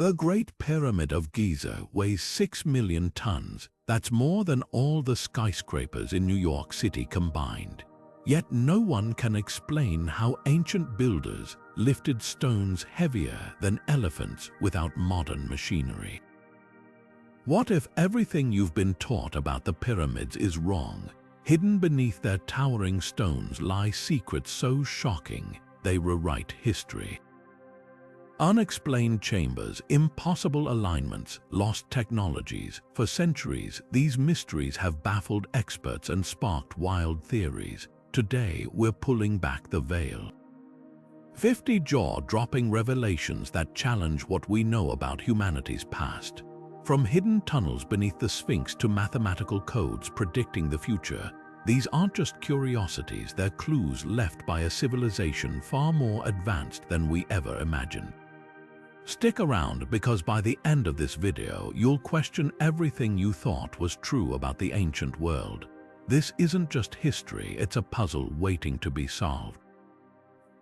The Great Pyramid of Giza weighs 6 million tons. That's more than all the skyscrapers in New York City combined. Yet no one can explain how ancient builders lifted stones heavier than elephants without modern machinery. What if everything you've been taught about the pyramids is wrong? Hidden beneath their towering stones lie secrets so shocking they rewrite history. Unexplained chambers, impossible alignments, lost technologies. For centuries, these mysteries have baffled experts and sparked wild theories. Today, we're pulling back the veil. 50 jaw-dropping revelations that challenge what we know about humanity's past. From hidden tunnels beneath the Sphinx to mathematical codes predicting the future, these aren't just curiosities, they're clues left by a civilization far more advanced than we ever imagined. Stick around, because by the end of this video, you'll question everything you thought was true about the ancient world. This isn't just history, it's a puzzle waiting to be solved.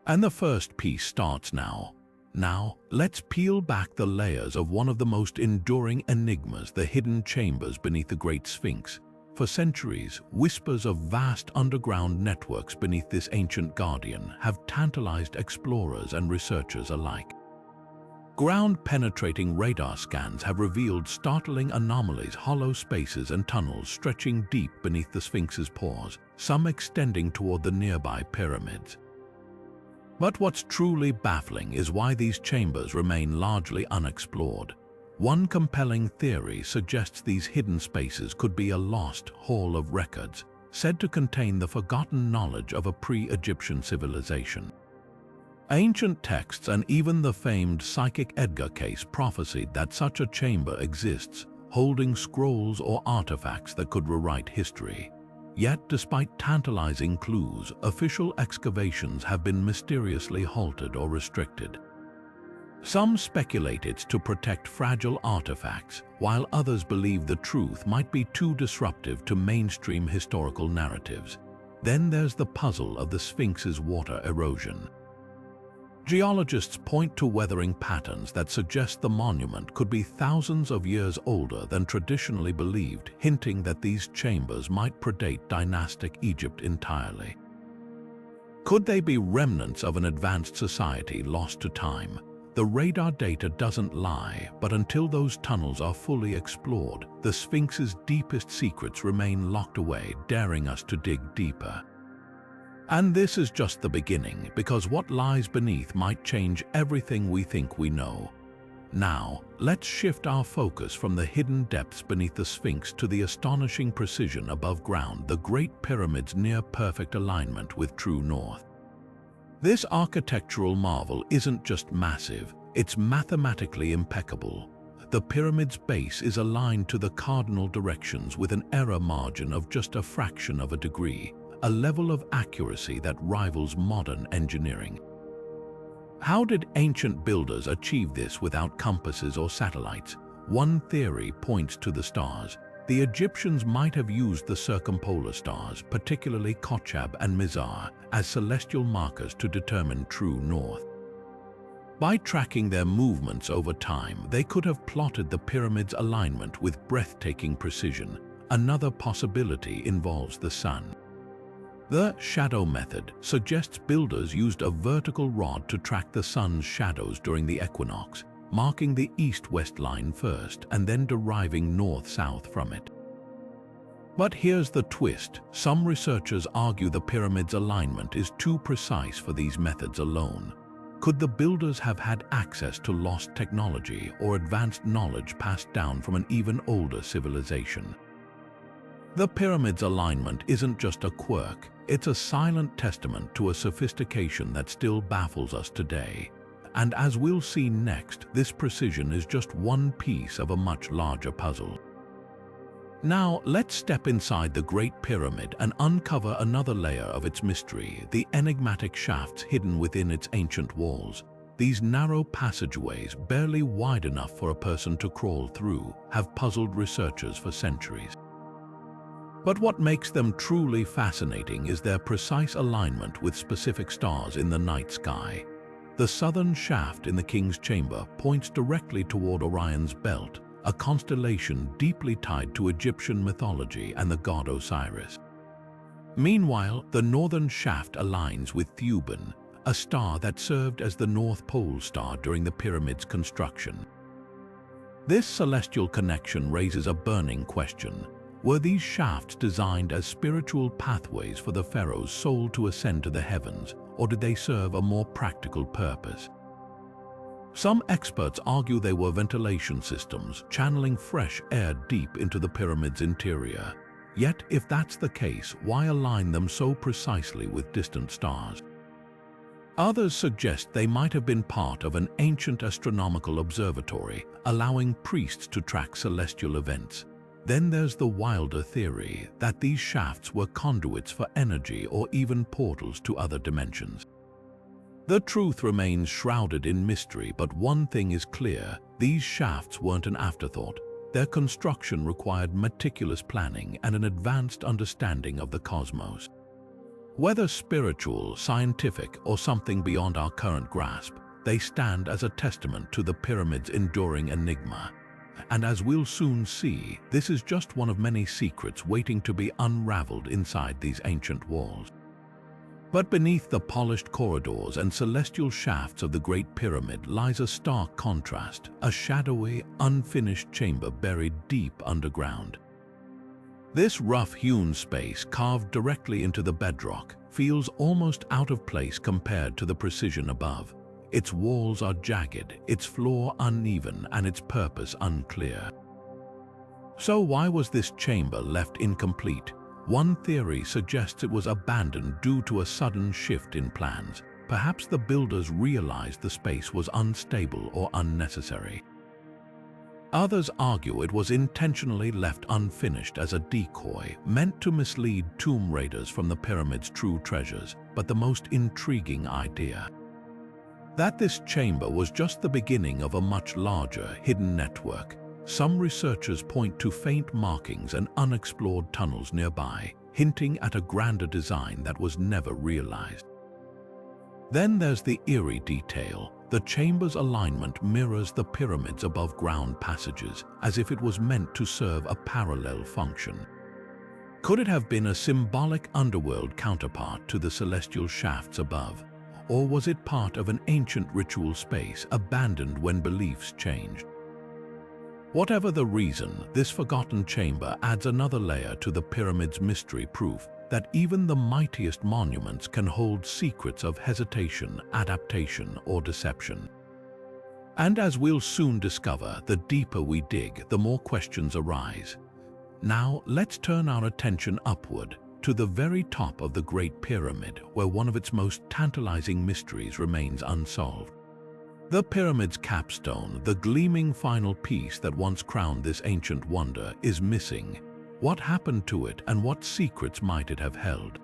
And the first piece starts now. Now, let's peel back the layers of one of the most enduring enigmas, the hidden chambers beneath the Great Sphinx. For centuries, whispers of vast underground networks beneath this ancient guardian have tantalized explorers and researchers alike. Ground-penetrating radar scans have revealed startling anomalies, hollow spaces and tunnels stretching deep beneath the Sphinx's pores, some extending toward the nearby pyramids. But what's truly baffling is why these chambers remain largely unexplored. One compelling theory suggests these hidden spaces could be a lost hall of records, said to contain the forgotten knowledge of a pre-Egyptian civilization. Ancient texts and even the famed psychic Edgar case prophesied that such a chamber exists, holding scrolls or artifacts that could rewrite history. Yet, despite tantalizing clues, official excavations have been mysteriously halted or restricted. Some speculate it's to protect fragile artifacts, while others believe the truth might be too disruptive to mainstream historical narratives. Then there's the puzzle of the Sphinx's water erosion. Geologists point to weathering patterns that suggest the monument could be thousands of years older than traditionally believed, hinting that these chambers might predate dynastic Egypt entirely. Could they be remnants of an advanced society lost to time? The radar data doesn't lie, but until those tunnels are fully explored, the Sphinx's deepest secrets remain locked away, daring us to dig deeper. And this is just the beginning, because what lies beneath might change everything we think we know. Now, let's shift our focus from the hidden depths beneath the Sphinx to the astonishing precision above ground, the Great Pyramid's near-perfect alignment with true north. This architectural marvel isn't just massive, it's mathematically impeccable. The pyramid's base is aligned to the cardinal directions with an error margin of just a fraction of a degree, a level of accuracy that rivals modern engineering. How did ancient builders achieve this without compasses or satellites? One theory points to the stars. The Egyptians might have used the circumpolar stars, particularly Kochab and Mizar, as celestial markers to determine true north. By tracking their movements over time, they could have plotted the pyramid's alignment with breathtaking precision. Another possibility involves the sun. The shadow method suggests builders used a vertical rod to track the sun's shadows during the equinox, marking the east-west line first and then deriving north-south from it. But here's the twist. Some researchers argue the pyramid's alignment is too precise for these methods alone. Could the builders have had access to lost technology or advanced knowledge passed down from an even older civilization? The pyramid's alignment isn't just a quirk, it's a silent testament to a sophistication that still baffles us today. And as we'll see next, this precision is just one piece of a much larger puzzle. Now, let's step inside the Great Pyramid and uncover another layer of its mystery, the enigmatic shafts hidden within its ancient walls. These narrow passageways, barely wide enough for a person to crawl through, have puzzled researchers for centuries. But what makes them truly fascinating is their precise alignment with specific stars in the night sky. The southern shaft in the king's chamber points directly toward Orion's belt, a constellation deeply tied to Egyptian mythology and the god Osiris. Meanwhile, the northern shaft aligns with Thuban, a star that served as the North Pole star during the pyramid's construction. This celestial connection raises a burning question. Were these shafts designed as spiritual pathways for the pharaoh's soul to ascend to the heavens, or did they serve a more practical purpose? Some experts argue they were ventilation systems, channeling fresh air deep into the pyramid's interior. Yet, if that's the case, why align them so precisely with distant stars? Others suggest they might have been part of an ancient astronomical observatory, allowing priests to track celestial events. Then there's the wilder theory that these shafts were conduits for energy or even portals to other dimensions. The truth remains shrouded in mystery, but one thing is clear: these shafts weren't an afterthought. Their construction required meticulous planning and an advanced understanding of the cosmos. Whether spiritual, scientific, or something beyond our current grasp, they stand as a testament to the pyramid's enduring enigma. And as we'll soon see, this is just one of many secrets waiting to be unraveled inside these ancient walls. But beneath the polished corridors and celestial shafts of the Great Pyramid lies a stark contrast, a shadowy, unfinished chamber buried deep underground. This rough-hewn space, carved directly into the bedrock, feels almost out of place compared to the precision above. Its walls are jagged, its floor uneven, and its purpose unclear. So why was this chamber left incomplete? One theory suggests it was abandoned due to a sudden shift in plans. Perhaps the builders realized the space was unstable or unnecessary. Others argue it was intentionally left unfinished as a decoy, meant to mislead tomb raiders from the pyramid's true treasures. But the most intriguing idea: that this chamber was just the beginning of a much larger, hidden network. Some researchers point to faint markings and unexplored tunnels nearby, hinting at a grander design that was never realized. Then there's the eerie detail. The chamber's alignment mirrors the pyramid's above-ground passages, as if it was meant to serve a parallel function. Could it have been a symbolic underworld counterpart to the celestial shafts above? Or was it part of an ancient ritual space abandoned when beliefs changed? Whatever the reason, this forgotten chamber adds another layer to the pyramid's mystery, proof that even the mightiest monuments can hold secrets of hesitation, adaptation, or deception. And as we'll soon discover, the deeper we dig, the more questions arise. Now, let's turn our attention upward, to the very top of the Great Pyramid, where one of its most tantalizing mysteries remains unsolved. The pyramid's capstone, the gleaming final piece that once crowned this ancient wonder, is missing. What happened to it, and what secrets might it have held?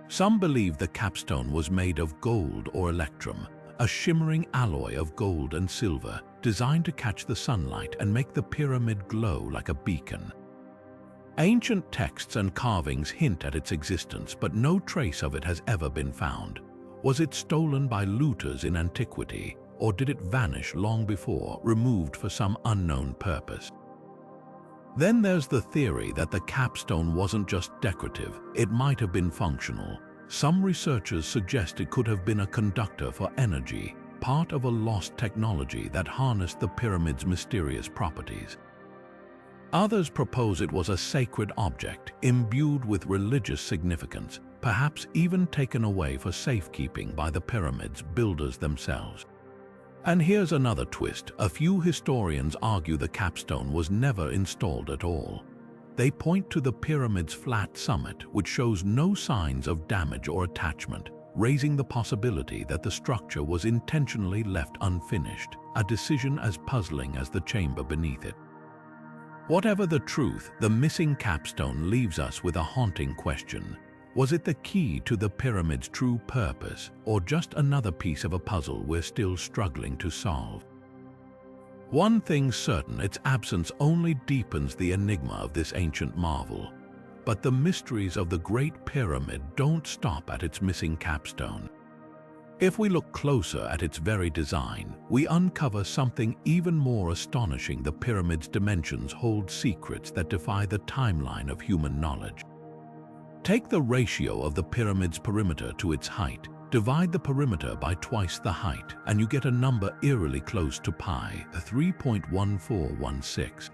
Some believe the capstone was made of gold or electrum, a shimmering alloy of gold and silver, designed to catch the sunlight and make the pyramid glow like a beacon. Ancient texts and carvings hint at its existence, but no trace of it has ever been found. Was it stolen by looters in antiquity, or did it vanish long before, removed for some unknown purpose? Then there's the theory that the capstone wasn't just decorative, it might have been functional. Some researchers suggest it could have been a conductor for energy, part of a lost technology that harnessed the pyramid's mysterious properties. Others propose it was a sacred object, imbued with religious significance, perhaps even taken away for safekeeping by the pyramid's builders themselves. And here's another twist. A few historians argue the capstone was never installed at all. They point to the pyramid's flat summit, which shows no signs of damage or attachment, raising the possibility that the structure was intentionally left unfinished, a decision as puzzling as the chamber beneath it. Whatever the truth, the missing capstone leaves us with a haunting question. Was it the key to the pyramid's true purpose, or just another piece of a puzzle we're still struggling to solve? One thing's certain, its absence only deepens the enigma of this ancient marvel. But the mysteries of the Great Pyramid don't stop at its missing capstone. If we look closer at its very design, we uncover something even more astonishing. The pyramid's dimensions hold secrets that defy the timeline of human knowledge. Take the ratio of the pyramid's perimeter to its height. Divide the perimeter by twice the height, and you get a number eerily close to pi, 3.1416.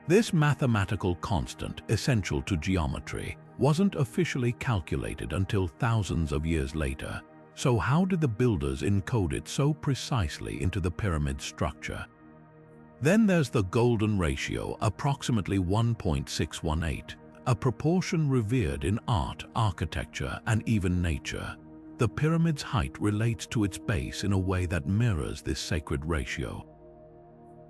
This mathematical constant, essential to geometry, wasn't officially calculated until thousands of years later. So how did the builders encode it so precisely into the pyramid structure? Then there's the golden ratio, approximately 1.618, a proportion revered in art, architecture, and even nature. The pyramid's height relates to its base in a way that mirrors this sacred ratio.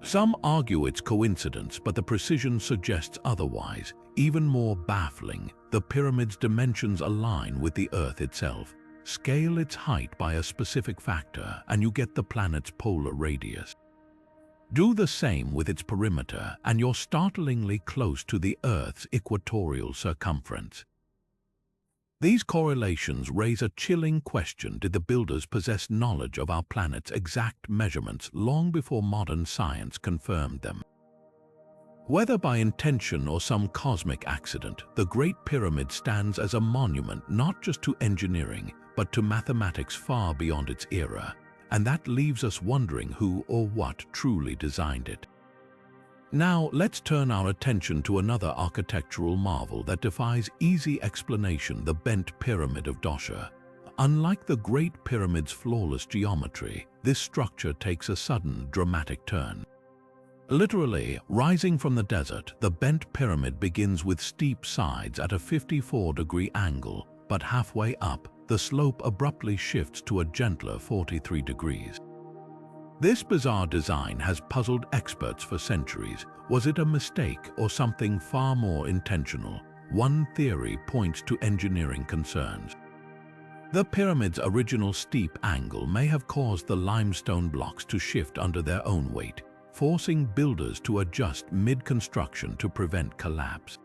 Some argue it's coincidence, but the precision suggests otherwise. Even more baffling, the pyramid's dimensions align with the Earth itself. Scale its height by a specific factor, and you get the planet's polar radius. Do the same with its perimeter, and you're startlingly close to the Earth's equatorial circumference. These correlations raise a chilling question. Did the builders possess knowledge of our planet's exact measurements long before modern science confirmed them? Whether by intention or some cosmic accident, the Great Pyramid stands as a monument not just to engineering, but to mathematics far beyond its era. And that leaves us wondering who or what truly designed it. Now, let's turn our attention to another architectural marvel that defies easy explanation: the bent pyramid of Dosha. Unlike the Great Pyramid's flawless geometry, this structure takes a sudden, dramatic turn. Literally, rising from the desert, the bent pyramid begins with steep sides at a 54-degree angle, but halfway up, the slope abruptly shifts to a gentler 43 degrees. This bizarre design has puzzled experts for centuries. Was it a mistake or something far more intentional? One theory points to engineering concerns. The pyramid's original steep angle may have caused the limestone blocks to shift under their own weight, forcing builders to adjust mid-construction to prevent collapse.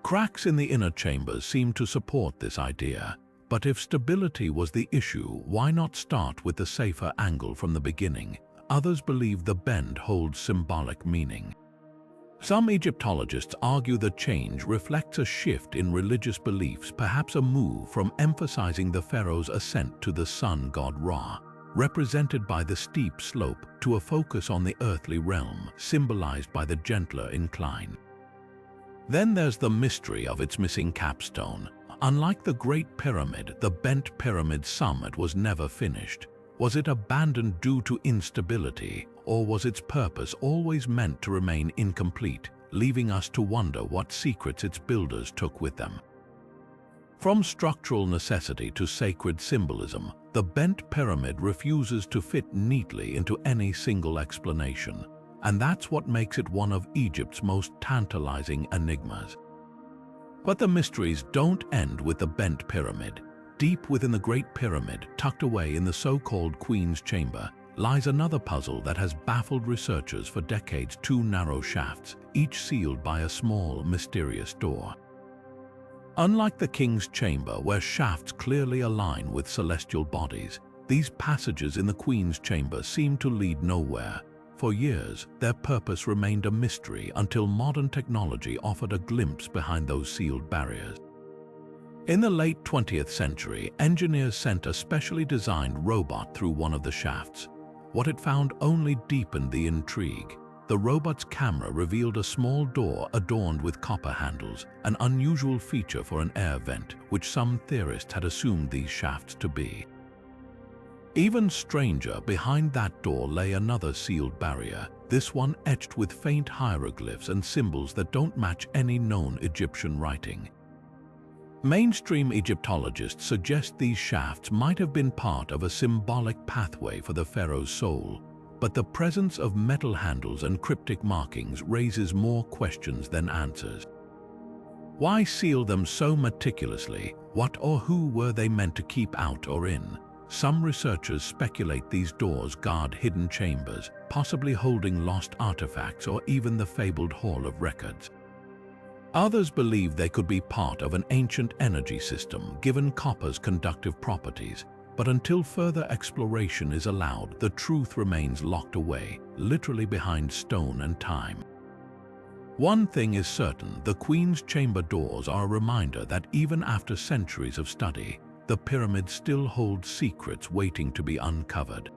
Cracks in the inner chambers seem to support this idea. But if stability was the issue, why not start with the safer angle from the beginning? Others believe the bend holds symbolic meaning. Some Egyptologists argue the change reflects a shift in religious beliefs, perhaps a move from emphasizing the pharaoh's ascent to the sun god Ra, represented by the steep slope, to a focus on the earthly realm, symbolized by the gentler incline. Then there's the mystery of its missing capstone. Unlike the Great Pyramid, the bent pyramid's summit was never finished. Was it abandoned due to instability, or was its purpose always meant to remain incomplete, leaving us to wonder what secrets its builders took with them? From structural necessity to sacred symbolism, the bent pyramid refuses to fit neatly into any single explanation, and that's what makes it one of Egypt's most tantalizing enigmas. But the mysteries don't end with the bent pyramid. Deep within the Great Pyramid, tucked away in the so-called Queen's Chamber, lies another puzzle that has baffled researchers for decades: two narrow shafts, each sealed by a small, mysterious door. Unlike the King's Chamber, where shafts clearly align with celestial bodies, these passages in the Queen's Chamber seem to lead nowhere. For years, their purpose remained a mystery until modern technology offered a glimpse behind those sealed barriers. In the late 20th century, engineers sent a specially designed robot through one of the shafts. What it found only deepened the intrigue. The robot's camera revealed a small door adorned with copper handles, an unusual feature for an air vent, which some theorists had assumed these shafts to be. Even stranger, behind that door lay another sealed barrier, this one etched with faint hieroglyphs and symbols that don't match any known Egyptian writing. Mainstream Egyptologists suggest these shafts might have been part of a symbolic pathway for the pharaoh's soul, but the presence of metal handles and cryptic markings raises more questions than answers. Why seal them so meticulously? What or who were they meant to keep out or in? Some researchers speculate these doors guard hidden chambers, possibly holding lost artifacts or even the fabled Hall of Records. Others believe they could be part of an ancient energy system, given copper's conductive properties. But until further exploration is allowed, the truth remains locked away, literally behind stone and time. One thing is certain: the Queen's chamber doors are a reminder that even after centuries of study, the pyramids still hold secrets waiting to be uncovered.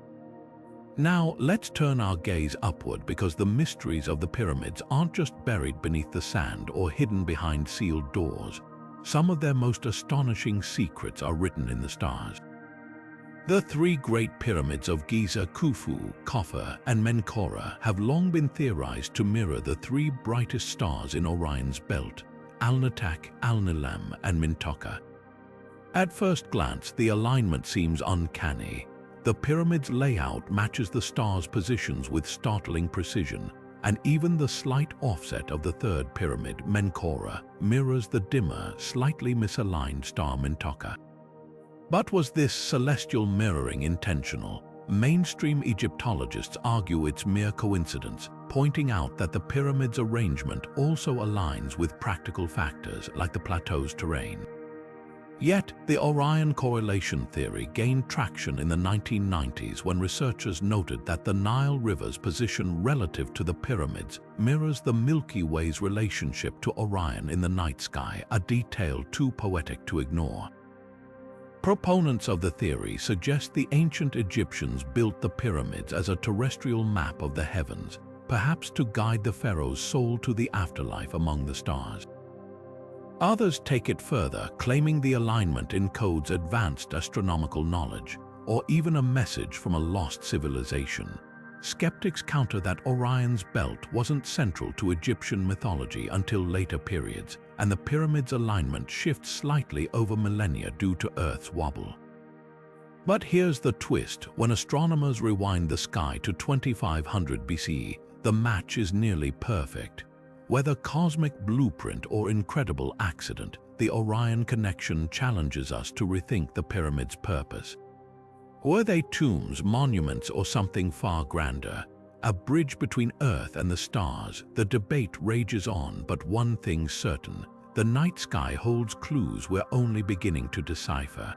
Now, let's turn our gaze upward, because the mysteries of the pyramids aren't just buried beneath the sand or hidden behind sealed doors. Some of their most astonishing secrets are written in the stars. The three great pyramids of Giza, Khufu, Khafre, and Menkaure have long been theorized to mirror the three brightest stars in Orion's belt: Alnitak, Alnilam, and Mintoka. At first glance, the alignment seems uncanny. The pyramid's layout matches the stars' positions with startling precision, and even the slight offset of the third pyramid, Menkaure, mirrors the dimmer, slightly misaligned star Mintoka. But was this celestial mirroring intentional? Mainstream Egyptologists argue it's mere coincidence, pointing out that the pyramid's arrangement also aligns with practical factors like the plateau's terrain. Yet, the Orion correlation theory gained traction in the 1990s when researchers noted that the Nile River's position relative to the pyramids mirrors the Milky Way's relationship to Orion in the night sky, a detail too poetic to ignore. Proponents of the theory suggest the ancient Egyptians built the pyramids as a terrestrial map of the heavens, perhaps to guide the pharaoh's soul to the afterlife among the stars. Others take it further, claiming the alignment encodes advanced astronomical knowledge, or even a message from a lost civilization. Skeptics counter that Orion's belt wasn't central to Egyptian mythology until later periods, and the pyramid's alignment shifts slightly over millennia due to Earth's wobble. But here's the twist: when astronomers rewind the sky to 2500 BCE, the match is nearly perfect. Whether cosmic blueprint or incredible accident, the Orion connection challenges us to rethink the pyramid's purpose. Were they tombs, monuments, or something far grander? A bridge between Earth and the stars? The debate rages on, but one thing's certain: the night sky holds clues we're only beginning to decipher.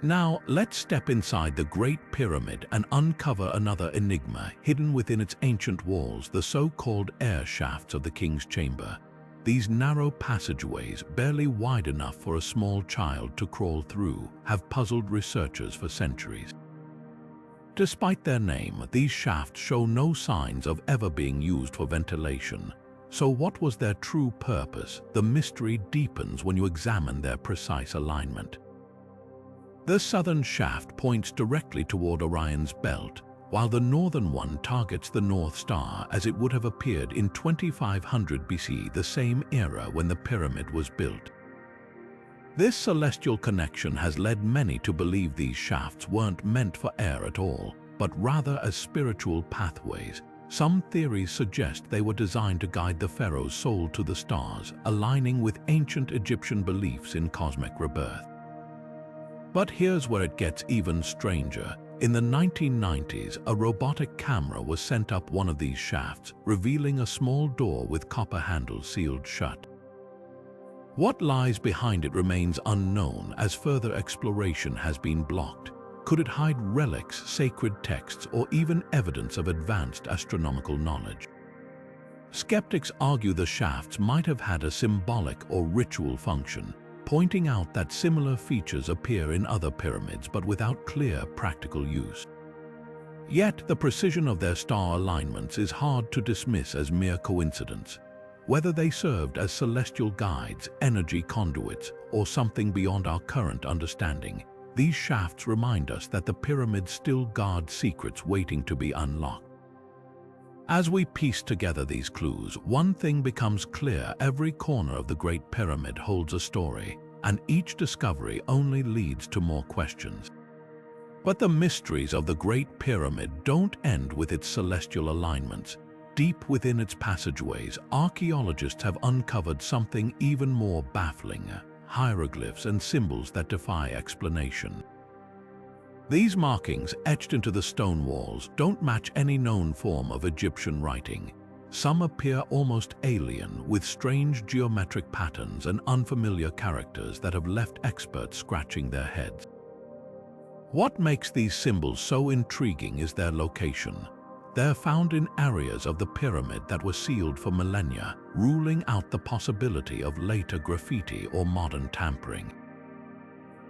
Now, let's step inside the Great Pyramid and uncover another enigma hidden within its ancient walls: the so-called air shafts of the king's chamber. These narrow passageways, barely wide enough for a small child to crawl through, have puzzled researchers for centuries. Despite their name, these shafts show no signs of ever being used for ventilation. So what was their true purpose? The mystery deepens when you examine their precise alignment. The southern shaft points directly toward Orion's belt, while the northern one targets the North Star as it would have appeared in 2500 BC, the same era when the pyramid was built. This celestial connection has led many to believe these shafts weren't meant for air at all, but rather as spiritual pathways. Some theories suggest they were designed to guide the pharaoh's soul to the stars, aligning with ancient Egyptian beliefs in cosmic rebirth. But here's where it gets even stranger. In the 1990s, a robotic camera was sent up one of these shafts, revealing a small door with copper handles sealed shut. What lies behind it remains unknown, as further exploration has been blocked. Could it hide relics, sacred texts, or even evidence of advanced astronomical knowledge? Skeptics argue the shafts might have had a symbolic or ritual function, pointing out that similar features appear in other pyramids but without clear practical use. Yet the precision of their star alignments is hard to dismiss as mere coincidence. Whether they served as celestial guides, energy conduits, or something beyond our current understanding, these shafts remind us that the pyramids still guard secrets waiting to be unlocked. As we piece together these clues, one thing becomes clear: every corner of the Great Pyramid holds a story, and each discovery only leads to more questions. But the mysteries of the Great Pyramid don't end with its celestial alignments. Deep within its passageways, archaeologists have uncovered something even more baffling: hieroglyphs and symbols that defy explanation. These markings, etched into the stone walls, don't match any known form of Egyptian writing. Some appear almost alien, with strange geometric patterns and unfamiliar characters that have left experts scratching their heads. What makes these symbols so intriguing is their location. They're found in areas of the pyramid that were sealed for millennia, ruling out the possibility of later graffiti or modern tampering.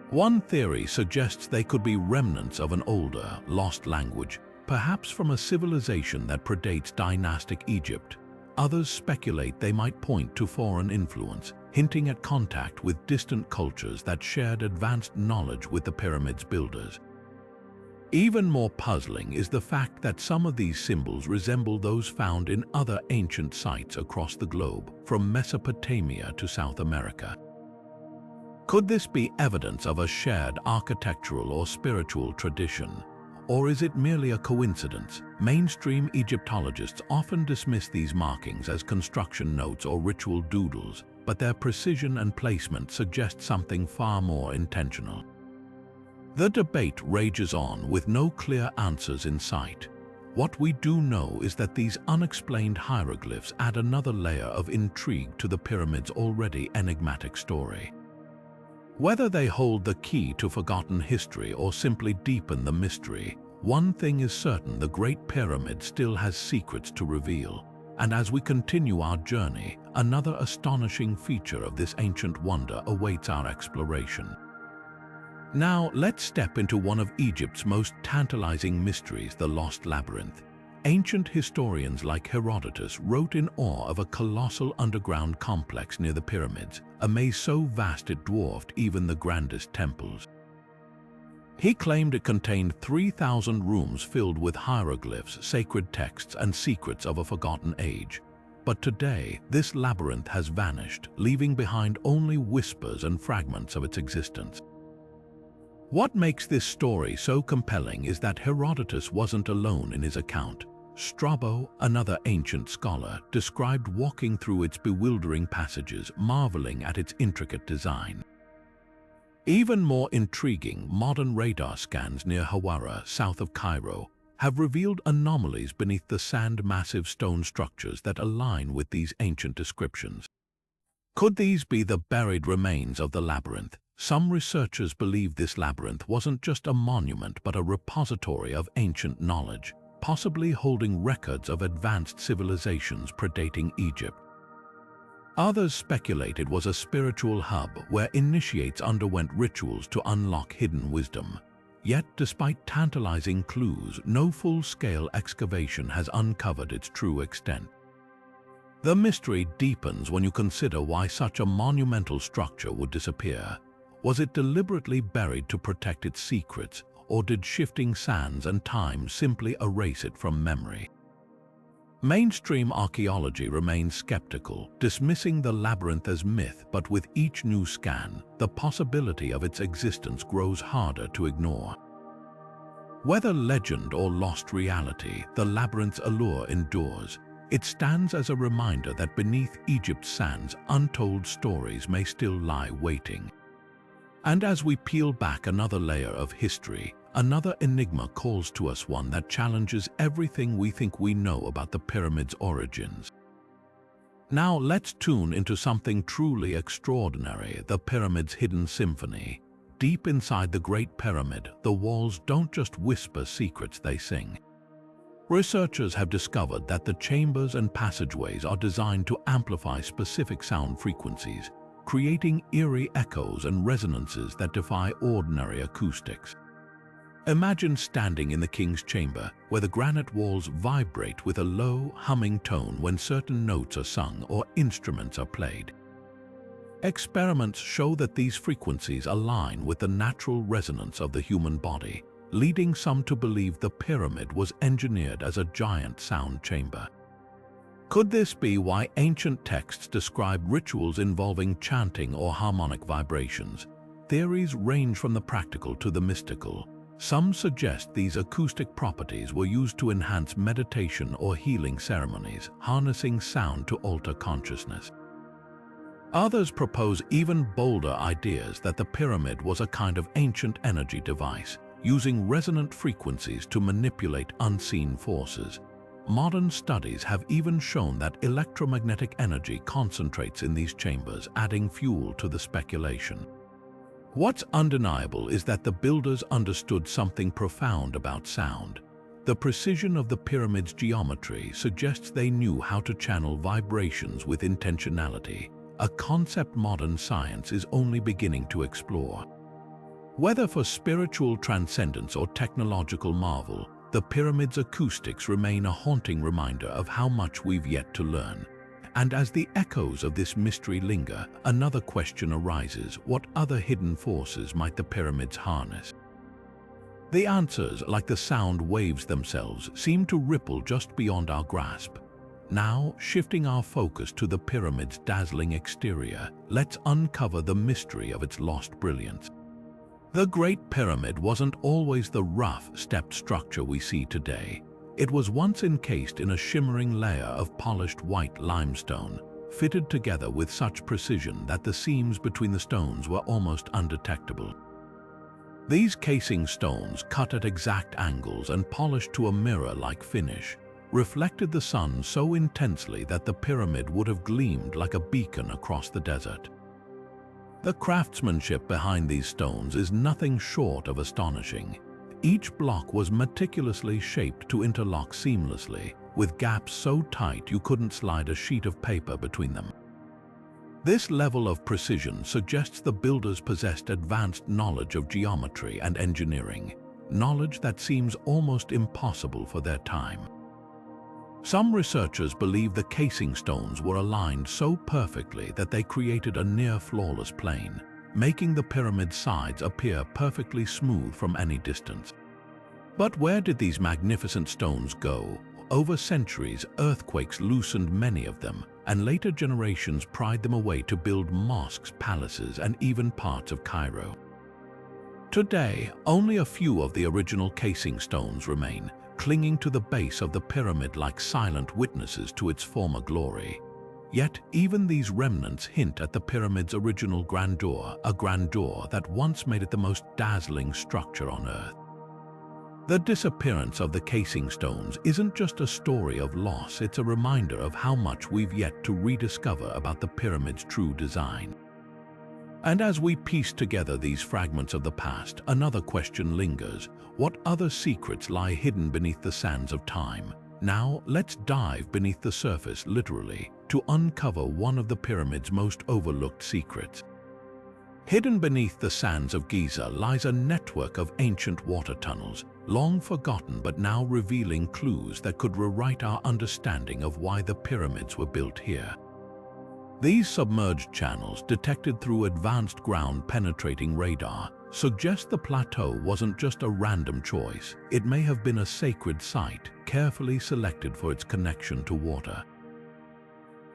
One theory suggests they could be remnants of an older, lost language, perhaps from a civilization that predates dynastic Egypt. Others speculate they might point to foreign influence, hinting at contact with distant cultures that shared advanced knowledge with the pyramid's builders. Even more puzzling is the fact that some of these symbols resemble those found in other ancient sites across the globe, from Mesopotamia to South America. Could this be evidence of a shared architectural or spiritual tradition? Or is it merely a coincidence? Mainstream Egyptologists often dismiss these markings as construction notes or ritual doodles, but their precision and placement suggest something far more intentional. The debate rages on with no clear answers in sight. What we do know is that these unexplained hieroglyphs add another layer of intrigue to the pyramid's already enigmatic story. Whether they hold the key to forgotten history or simply deepen the mystery, one thing is certain: the Great Pyramid still has secrets to reveal. And as we continue our journey, another astonishing feature of this ancient wonder awaits our exploration. Now, let's step into one of Egypt's most tantalizing mysteries, the Lost Labyrinth. Ancient historians like Herodotus wrote in awe of a colossal underground complex near the pyramids, a maze so vast it dwarfed even the grandest temples. He claimed it contained 3,000 rooms filled with hieroglyphs, sacred texts, and secrets of a forgotten age. But today, this labyrinth has vanished, leaving behind only whispers and fragments of its existence. What makes this story so compelling is that Herodotus wasn't alone in his account. Strabo, another ancient scholar, described walking through its bewildering passages, marveling at its intricate design. Even more intriguing, modern radar scans near Hawara, south of Cairo, have revealed anomalies beneath the massive stone structures that align with these ancient descriptions. Could these be the buried remains of the labyrinth? Some researchers believe this labyrinth wasn't just a monument but a repository of ancient knowledge, possibly holding records of advanced civilizations predating Egypt. Others speculate it was a spiritual hub where initiates underwent rituals to unlock hidden wisdom. Yet, despite tantalizing clues, no full-scale excavation has uncovered its true extent. The mystery deepens when you consider why such a monumental structure would disappear. Was it deliberately buried to protect its secrets, or did shifting sands and time simply erase it from memory? Mainstream archaeology remains skeptical, dismissing the labyrinth as myth, but with each new scan, the possibility of its existence grows harder to ignore. Whether legend or lost reality, the labyrinth's allure endures. It stands as a reminder that beneath Egypt's sands, untold stories may still lie waiting. And as we peel back another layer of history, another enigma calls to us, one that challenges everything we think we know about the pyramid's origins. Now let's tune into something truly extraordinary: the pyramid's hidden symphony. Deep inside the Great Pyramid, the walls don't just whisper secrets, they sing. Researchers have discovered that the chambers and passageways are designed to amplify specific sound frequencies, creating eerie echoes and resonances that defy ordinary acoustics. Imagine standing in the king's chamber, where the granite walls vibrate with a low, humming tone when certain notes are sung or instruments are played. Experiments show that these frequencies align with the natural resonance of the human body, leading some to believe the pyramid was engineered as a giant sound chamber. Could this be why ancient texts describe rituals involving chanting or harmonic vibrations? Theories range from the practical to the mystical. Some suggest these acoustic properties were used to enhance meditation or healing ceremonies, harnessing sound to alter consciousness. Others propose even bolder ideas that the pyramid was a kind of ancient energy device, using resonant frequencies to manipulate unseen forces. Modern studies have even shown that electromagnetic energy concentrates in these chambers, adding fuel to the speculation. What's undeniable is that the builders understood something profound about sound. The precision of the pyramid's geometry suggests they knew how to channel vibrations with intentionality, a concept modern science is only beginning to explore. Whether for spiritual transcendence or technological marvel, the pyramid's acoustics remain a haunting reminder of how much we've yet to learn. And as the echoes of this mystery linger, another question arises: what other hidden forces might the pyramids harness? The answers, like the sound waves themselves, seem to ripple just beyond our grasp. Now, shifting our focus to the pyramid's dazzling exterior, let's uncover the mystery of its lost brilliance. The Great Pyramid wasn't always the rough, stepped structure we see today. It was once encased in a shimmering layer of polished white limestone, fitted together with such precision that the seams between the stones were almost undetectable. These casing stones, cut at exact angles and polished to a mirror-like finish, reflected the sun so intensely that the pyramid would have gleamed like a beacon across the desert. The craftsmanship behind these stones is nothing short of astonishing. Each block was meticulously shaped to interlock seamlessly, with gaps so tight you couldn't slide a sheet of paper between them. This level of precision suggests the builders possessed advanced knowledge of geometry and engineering, knowledge that seems almost impossible for their time. Some researchers believe the casing stones were aligned so perfectly that they created a near-flawless plane, making the pyramid's sides appear perfectly smooth from any distance. But where did these magnificent stones go? Over centuries, earthquakes loosened many of them, and later generations pried them away to build mosques, palaces, and even parts of Cairo. Today, only a few of the original casing stones remain, clinging to the base of the pyramid like silent witnesses to its former glory. Yet, even these remnants hint at the pyramid's original grandeur, a grandeur that once made it the most dazzling structure on Earth. The disappearance of the casing stones isn't just a story of loss, it's a reminder of how much we've yet to rediscover about the pyramid's true design. And as we piece together these fragments of the past, another question lingers: what other secrets lie hidden beneath the sands of time? Now, let's dive beneath the surface, literally, to uncover one of the pyramid's most overlooked secrets. Hidden beneath the sands of Giza lies a network of ancient water tunnels, long forgotten but now revealing clues that could rewrite our understanding of why the pyramids were built here. These submerged channels, detected through advanced ground-penetrating radar, suggest the plateau wasn't just a random choice. It may have been a sacred site, carefully selected for its connection to water.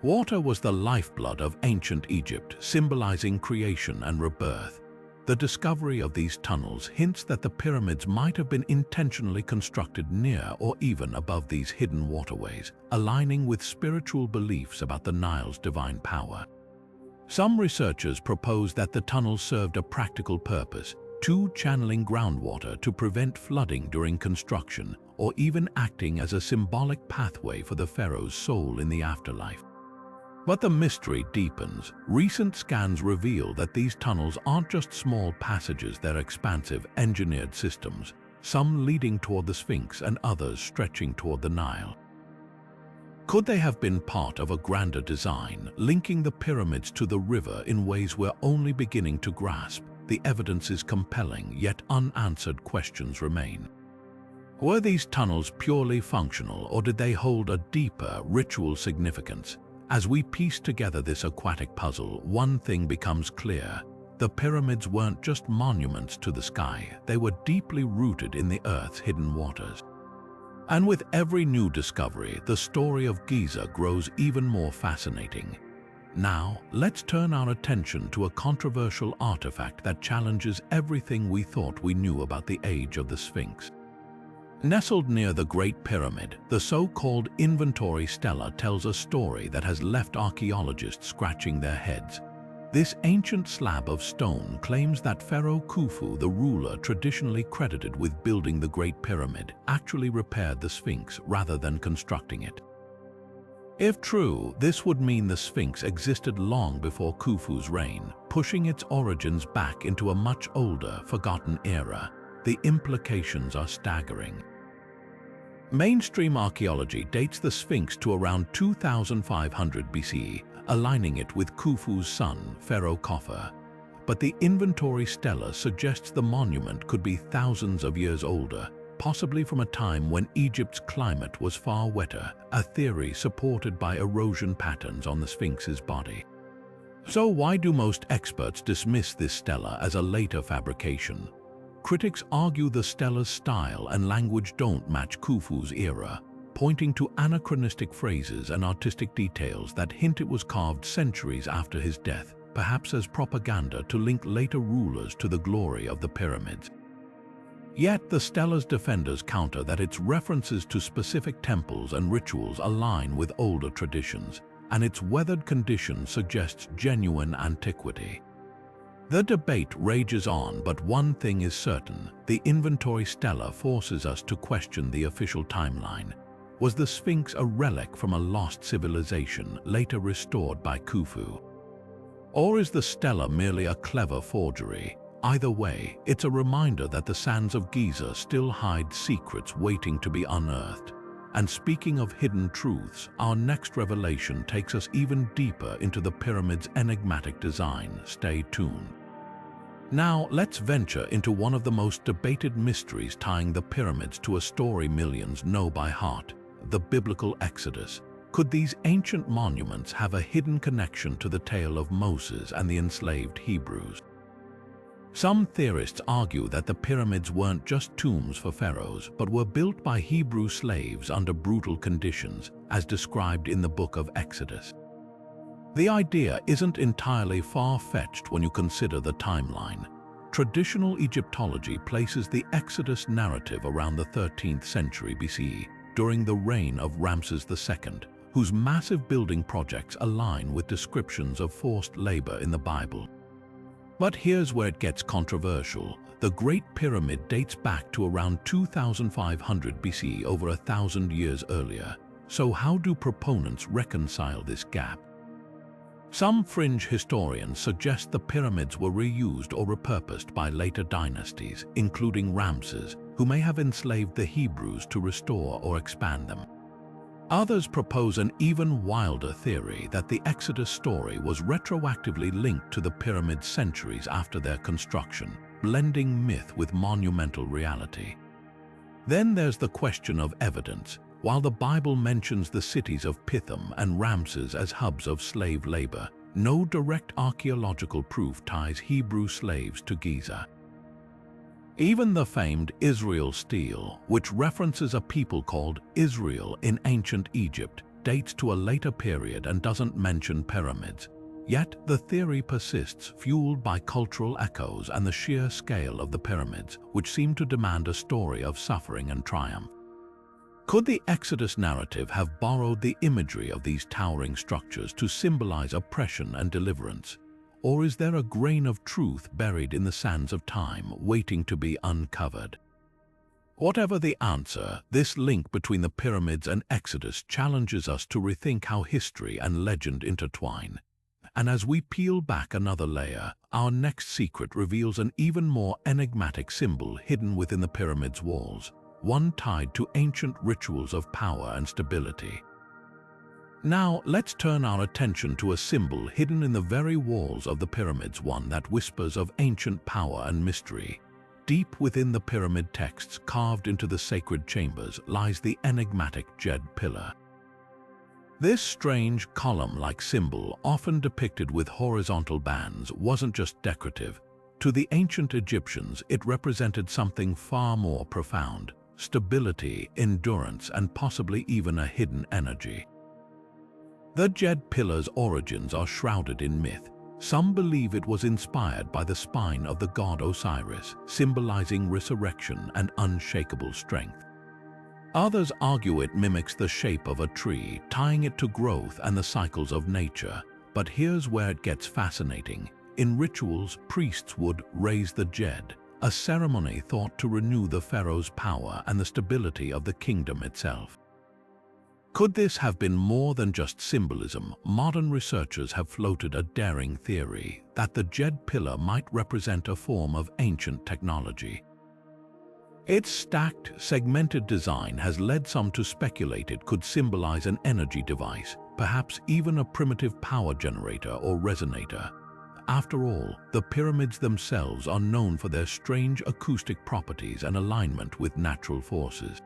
Water was the lifeblood of ancient Egypt, symbolizing creation and rebirth. The discovery of these tunnels hints that the pyramids might have been intentionally constructed near or even above these hidden waterways, aligning with spiritual beliefs about the Nile's divine power. Some researchers propose that the tunnels served a practical purpose, channeling groundwater to prevent flooding during construction, or even acting as a symbolic pathway for the pharaoh's soul in the afterlife. But the mystery deepens. Recent scans reveal that these tunnels aren't just small passages, they're expansive, engineered systems, some leading toward the Sphinx and others stretching toward the Nile. Could they have been part of a grander design, linking the pyramids to the river in ways we're only beginning to grasp? The evidence is compelling, yet unanswered questions remain. Were these tunnels purely functional, or did they hold a deeper, ritual significance? As we piece together this aquatic puzzle, one thing becomes clear. The pyramids weren't just monuments to the sky, they were deeply rooted in the Earth's hidden waters. And with every new discovery, the story of Giza grows even more fascinating. Now, let's turn our attention to a controversial artifact that challenges everything we thought we knew about the age of the Sphinx. Nestled near the Great Pyramid, the so-called Inventory Stela tells a story that has left archaeologists scratching their heads. This ancient slab of stone claims that Pharaoh Khufu, the ruler traditionally credited with building the Great Pyramid, actually repaired the Sphinx rather than constructing it. If true, this would mean the Sphinx existed long before Khufu's reign, pushing its origins back into a much older, forgotten era. The implications are staggering. Mainstream archaeology dates the Sphinx to around 2500 BCE, aligning it with Khufu's son, Pharaoh Khafre. But the inventory stela suggests the monument could be thousands of years older, possibly from a time when Egypt's climate was far wetter, a theory supported by erosion patterns on the Sphinx's body. So why do most experts dismiss this stela as a later fabrication? Critics argue the stela's style and language don't match Khufu's era, pointing to anachronistic phrases and artistic details that hint it was carved centuries after his death, perhaps as propaganda to link later rulers to the glory of the pyramids. Yet the stela's defenders counter that its references to specific temples and rituals align with older traditions, and its weathered condition suggests genuine antiquity. The debate rages on, but one thing is certain: the inventory stela forces us to question the official timeline. Was the Sphinx a relic from a lost civilization, later restored by Khufu? Or is the stela merely a clever forgery? Either way, it's a reminder that the sands of Giza still hide secrets waiting to be unearthed. And speaking of hidden truths, our next revelation takes us even deeper into the pyramid's enigmatic design. Stay tuned. Now, let's venture into one of the most debated mysteries tying the pyramids to a story millions know by heart: the biblical Exodus. Could these ancient monuments have a hidden connection to the tale of Moses and the enslaved Hebrews? Some theorists argue that the pyramids weren't just tombs for pharaohs, but were built by Hebrew slaves under brutal conditions, as described in the book of Exodus. The idea isn't entirely far-fetched when you consider the timeline. Traditional Egyptology places the Exodus narrative around the 13th century BCE, during the reign of Ramses II, whose massive building projects align with descriptions of forced labor in the Bible. But here's where it gets controversial. The Great Pyramid dates back to around 2500 BC, over 1,000 years earlier. So how do proponents reconcile this gap? Some fringe historians suggest the pyramids were reused or repurposed by later dynasties, including Ramses, who may have enslaved the Hebrews to restore or expand them. Others propose an even wilder theory that the Exodus story was retroactively linked to the pyramids centuries after their construction, blending myth with monumental reality. Then there's the question of evidence. While the Bible mentions the cities of Pithom and Ramses as hubs of slave labor, no direct archaeological proof ties Hebrew slaves to Giza. Even the famed Israel stele, which references a people called Israel in ancient Egypt, dates to a later period and doesn't mention pyramids. Yet the theory persists, fueled by cultural echoes and the sheer scale of the pyramids, which seem to demand a story of suffering and triumph. Could the Exodus narrative have borrowed the imagery of these towering structures to symbolize oppression and deliverance? Or is there a grain of truth buried in the sands of time, waiting to be uncovered? Whatever the answer, this link between the pyramids and Exodus challenges us to rethink how history and legend intertwine. And as we peel back another layer, our next secret reveals an even more enigmatic symbol hidden within the pyramid's walls, one tied to ancient rituals of power and stability. Now, let's turn our attention to a symbol hidden in the very walls of the pyramids, one that whispers of ancient power and mystery. Deep within the pyramid texts carved into the sacred chambers lies the enigmatic Djed pillar. This strange column-like symbol, often depicted with horizontal bands, wasn't just decorative. To the ancient Egyptians, it represented something far more profound: stability, endurance, and possibly even a hidden energy. The Djed pillar's origins are shrouded in myth. Some believe it was inspired by the spine of the god Osiris, symbolizing resurrection and unshakable strength. Others argue it mimics the shape of a tree, tying it to growth and the cycles of nature. But here's where it gets fascinating. In rituals, priests would raise the Djed, a ceremony thought to renew the pharaoh's power and the stability of the kingdom itself. Could this have been more than just symbolism? Modern researchers have floated a daring theory that the Djed pillar might represent a form of ancient technology. Its stacked, segmented design has led some to speculate it could symbolize an energy device, perhaps even a primitive power generator or resonator. After all, the pyramids themselves are known for their strange acoustic properties and alignment with natural forces.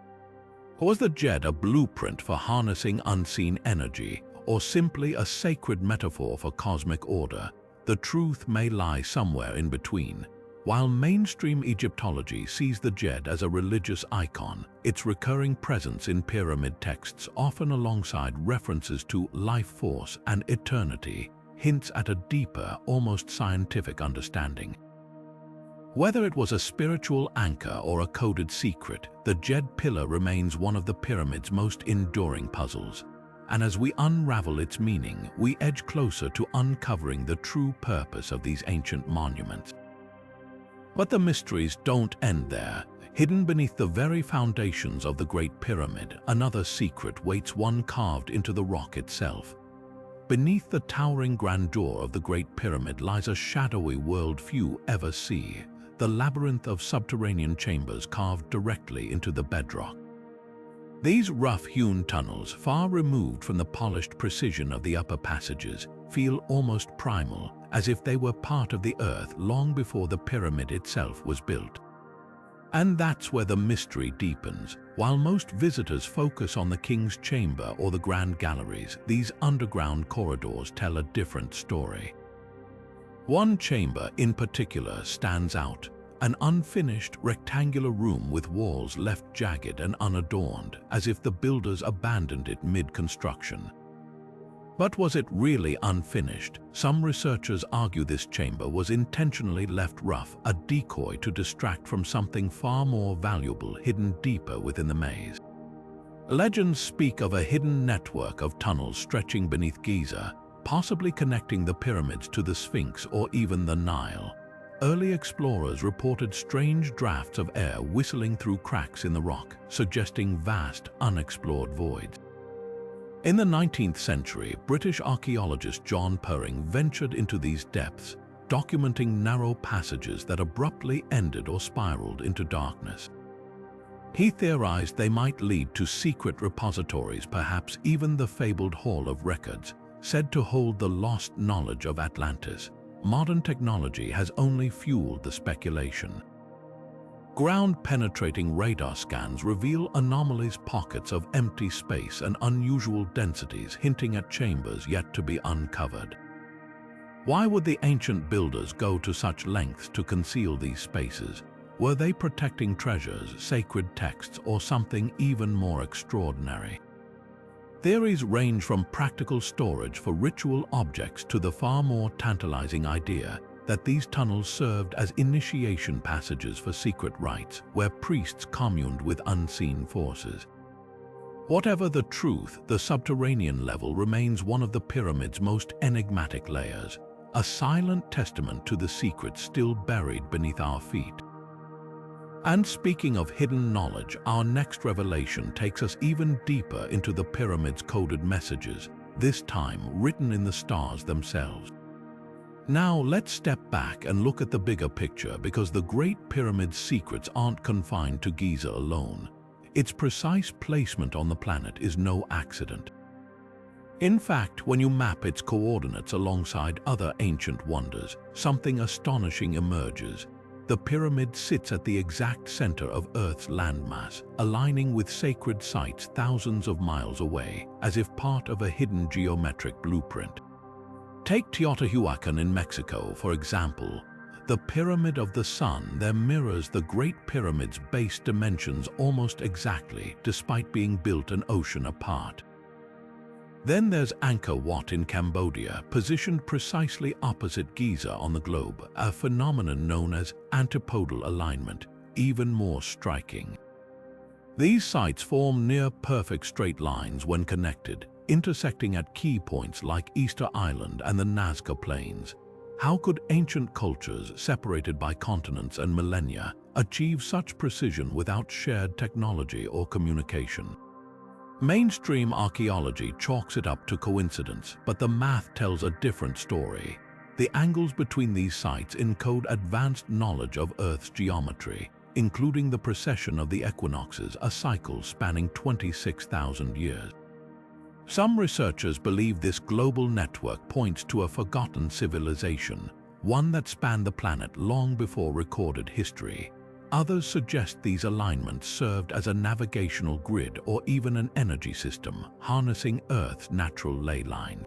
Was the Djed a blueprint for harnessing unseen energy, or simply a sacred metaphor for cosmic order? The truth may lie somewhere in between. While mainstream Egyptology sees the Djed as a religious icon, its recurring presence in pyramid texts, often alongside references to life force and eternity, hints at a deeper, almost scientific understanding. Whether it was a spiritual anchor or a coded secret, the Djed pillar remains one of the pyramid's most enduring puzzles. And as we unravel its meaning, we edge closer to uncovering the true purpose of these ancient monuments. But the mysteries don't end there. Hidden beneath the very foundations of the Great Pyramid, another secret waits, one carved into the rock itself. Beneath the towering grandeur of the Great Pyramid lies a shadowy world few ever see, the labyrinth of subterranean chambers carved directly into the bedrock. These rough-hewn tunnels, far removed from the polished precision of the upper passages, feel almost primal, as if they were part of the earth long before the pyramid itself was built. And that's where the mystery deepens. While most visitors focus on the king's chamber or the grand galleries, these underground corridors tell a different story. One chamber in particular stands out, an unfinished rectangular room with walls left jagged and unadorned, as if the builders abandoned it mid-construction. But was it really unfinished? Some researchers argue this chamber was intentionally left rough, a decoy to distract from something far more valuable hidden deeper within the maze. Legends speak of a hidden network of tunnels stretching beneath Giza, possibly connecting the pyramids to the Sphinx or even the Nile. Early explorers reported strange drafts of air whistling through cracks in the rock, suggesting vast, unexplored voids. In the 19th century, British archaeologist John Purring ventured into these depths, documenting narrow passages that abruptly ended or spiraled into darkness. He theorized they might lead to secret repositories, perhaps even the fabled Hall of Records, said to hold the lost knowledge of Atlantis. Modern technology has only fueled the speculation. Ground-penetrating radar scans reveal anomalies, pockets of empty space and unusual densities, hinting at chambers yet to be uncovered. Why would the ancient builders go to such lengths to conceal these spaces? Were they protecting treasures, sacred texts, or something even more extraordinary? Theories range from practical storage for ritual objects to the far more tantalizing idea that these tunnels served as initiation passages for secret rites, where priests communed with unseen forces. Whatever the truth, the subterranean level remains one of the pyramid's most enigmatic layers, a silent testament to the secrets still buried beneath our feet. And speaking of hidden knowledge, our next revelation takes us even deeper into the pyramid's coded messages, this time written in the stars themselves. Now let's step back and look at the bigger picture, because the Great Pyramid's secrets aren't confined to Giza alone. Its precise placement on the planet is no accident. In fact, when you map its coordinates alongside other ancient wonders, something astonishing emerges. The pyramid sits at the exact center of Earth's landmass, aligning with sacred sites thousands of miles away, as if part of a hidden geometric blueprint. Take Teotihuacan in Mexico, for example. The Pyramid of the Sun there mirrors the Great Pyramid's base dimensions almost exactly, despite being built an ocean apart. Then there's Angkor Wat in Cambodia, positioned precisely opposite Giza on the globe, a phenomenon known as antipodal alignment, even more striking. These sites form near-perfect straight lines when connected, intersecting at key points like Easter Island and the Nazca Plains. How could ancient cultures, separated by continents and millennia, achieve such precision without shared technology or communication? Mainstream archaeology chalks it up to coincidence, but the math tells a different story. The angles between these sites encode advanced knowledge of Earth's geometry, including the precession of the equinoxes, a cycle spanning 26,000 years. Some researchers believe this global network points to a forgotten civilization, one that spanned the planet long before recorded history. Others suggest these alignments served as a navigational grid or even an energy system, harnessing Earth's natural ley line.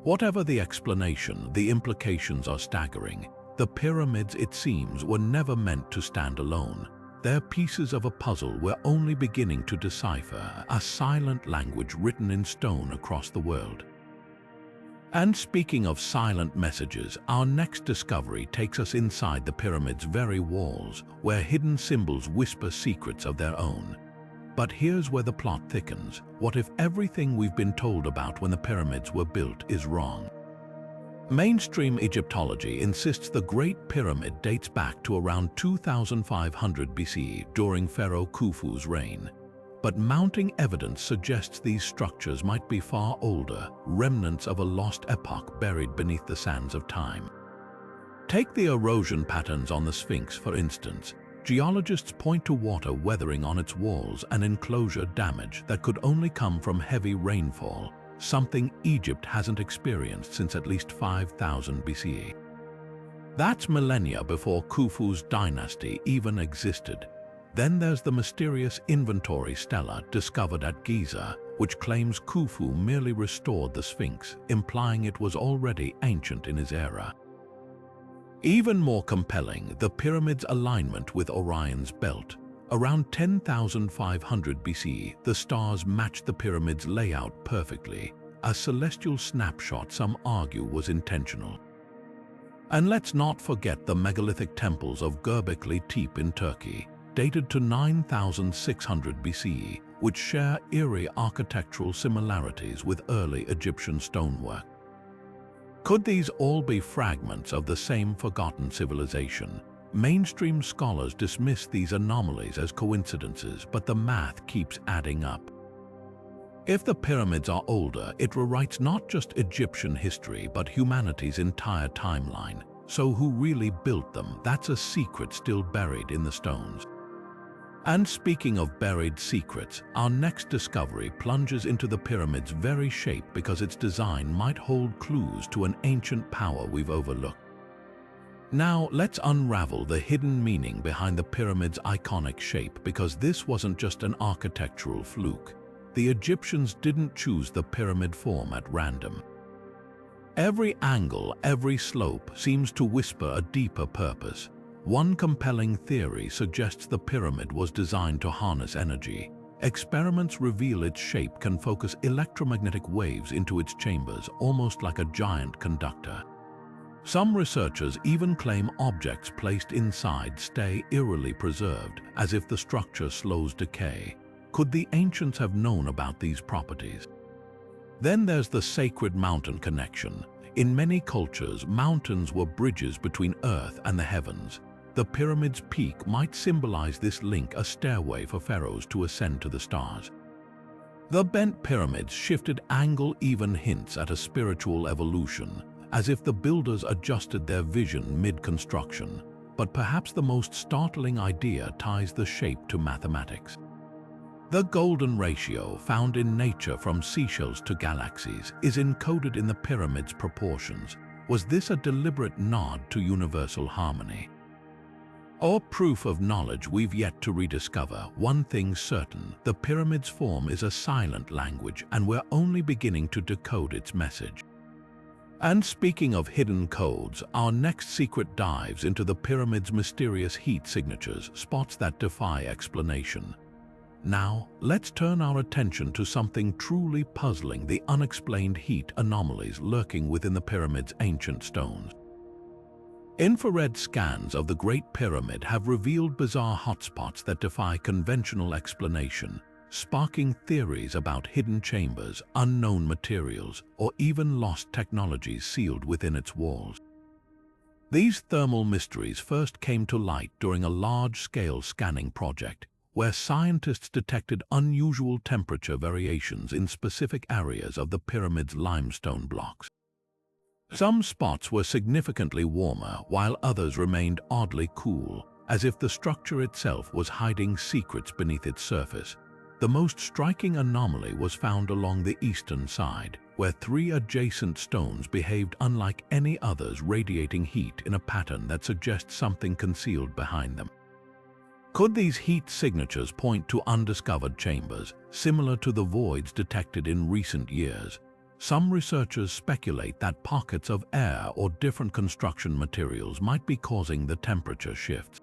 Whatever the explanation, the implications are staggering. The pyramids, it seems, were never meant to stand alone. They're pieces of a puzzle we're only beginning to decipher, a silent language written in stone across the world. And speaking of silent messages, our next discovery takes us inside the pyramid's very walls, where hidden symbols whisper secrets of their own. But here's where the plot thickens. What if everything we've been told about when the pyramids were built is wrong? Mainstream Egyptology insists the Great Pyramid dates back to around 2500 BC during Pharaoh Khufu's reign. But mounting evidence suggests these structures might be far older, remnants of a lost epoch buried beneath the sands of time. Take the erosion patterns on the Sphinx, for instance. Geologists point to water weathering on its walls and enclosure damage that could only come from heavy rainfall, something Egypt hasn't experienced since at least 5000 BCE. That's millennia before Khufu's dynasty even existed. Then there's the mysterious inventory stela discovered at Giza, which claims Khufu merely restored the Sphinx, implying it was already ancient in his era. Even more compelling, the pyramid's alignment with Orion's belt. Around 10,500 BC, the stars matched the pyramid's layout perfectly, a celestial snapshot some argue was intentional. And let's not forget the megalithic temples of Göbekli Tepe in Turkey, dated to 9,600 BCE, which share eerie architectural similarities with early Egyptian stonework. Could these all be fragments of the same forgotten civilization? Mainstream scholars dismiss these anomalies as coincidences, but the math keeps adding up. If the pyramids are older, it rewrites not just Egyptian history, but humanity's entire timeline. So who really built them? That's a secret still buried in the stones. And speaking of buried secrets, our next discovery plunges into the pyramid's very shape because its design might hold clues to an ancient power we've overlooked. Now, let's unravel the hidden meaning behind the pyramid's iconic shape, because this wasn't just an architectural fluke. The Egyptians didn't choose the pyramid form at random. Every angle, every slope seems to whisper a deeper purpose. One compelling theory suggests the pyramid was designed to harness energy. Experiments reveal its shape can focus electromagnetic waves into its chambers, almost like a giant conductor. Some researchers even claim objects placed inside stay eerily preserved, as if the structure slows decay. Could the ancients have known about these properties? Then there's the sacred mountain connection. In many cultures, mountains were bridges between Earth and the heavens. The pyramid's peak might symbolize this link, a stairway for pharaohs to ascend to the stars. The bent pyramids shifted angle even hints at a spiritual evolution, as if the builders adjusted their vision mid-construction. But perhaps the most startling idea ties the shape to mathematics. The golden ratio, found in nature from seashells to galaxies, is encoded in the pyramid's proportions. Was this a deliberate nod to universal harmony? Or proof of knowledge we've yet to rediscover? One thing's certain, the pyramid's form is a silent language, and we're only beginning to decode its message. And speaking of hidden codes, our next secret dives into the pyramid's mysterious heat signatures, spots that defy explanation. Now, let's turn our attention to something truly puzzling: the unexplained heat anomalies lurking within the pyramid's ancient stones. Infrared scans of the Great Pyramid have revealed bizarre hotspots that defy conventional explanation, sparking theories about hidden chambers, unknown materials, or even lost technologies sealed within its walls. These thermal mysteries first came to light during a large-scale scanning project, where scientists detected unusual temperature variations in specific areas of the pyramid's limestone blocks. Some spots were significantly warmer, while others remained oddly cool, as if the structure itself was hiding secrets beneath its surface. The most striking anomaly was found along the eastern side, where 3 adjacent stones behaved unlike any others, radiating heat in a pattern that suggests something concealed behind them. Could these heat signatures point to undiscovered chambers, similar to the voids detected in recent years? Some researchers speculate that pockets of air or different construction materials might be causing the temperature shifts.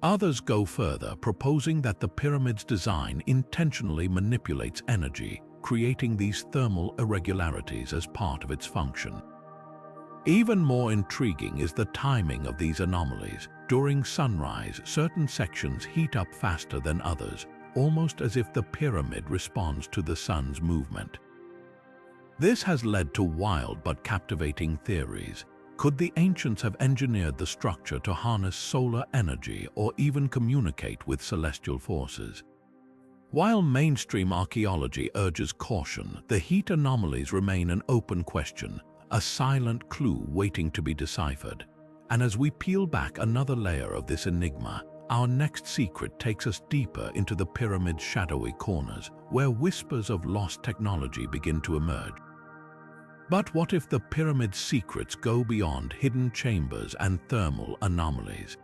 Others go further, proposing that the pyramid's design intentionally manipulates energy, creating these thermal irregularities as part of its function. Even more intriguing is the timing of these anomalies. During sunrise, certain sections heat up faster than others, almost as if the pyramid responds to the sun's movement. This has led to wild but captivating theories. Could the ancients have engineered the structure to harness solar energy or even communicate with celestial forces? While mainstream archaeology urges caution, the heat anomalies remain an open question, a silent clue waiting to be deciphered. And as we peel back another layer of this enigma, our next secret takes us deeper into the pyramid's shadowy corners, where whispers of lost technology begin to emerge. But what if the pyramid's secrets go beyond hidden chambers and thermal anomalies?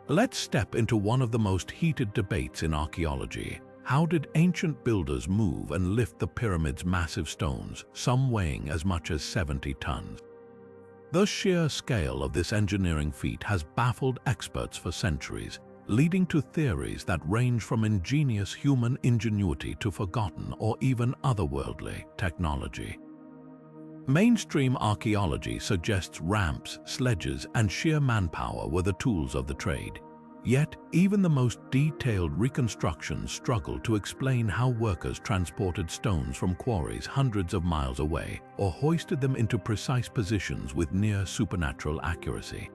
Let's step into one of the most heated debates in archaeology. How did ancient builders move and lift the pyramid's massive stones, some weighing as much as 70 tons? The sheer scale of this engineering feat has baffled experts for centuries, leading to theories that range from ingenious human ingenuity to forgotten or even otherworldly technology. Mainstream archaeology suggests ramps, sledges, and sheer manpower were the tools of the trade. Yet, even the most detailed reconstructions struggle to explain how workers transported stones from quarries hundreds of miles away or hoisted them into precise positions with near supernatural accuracy.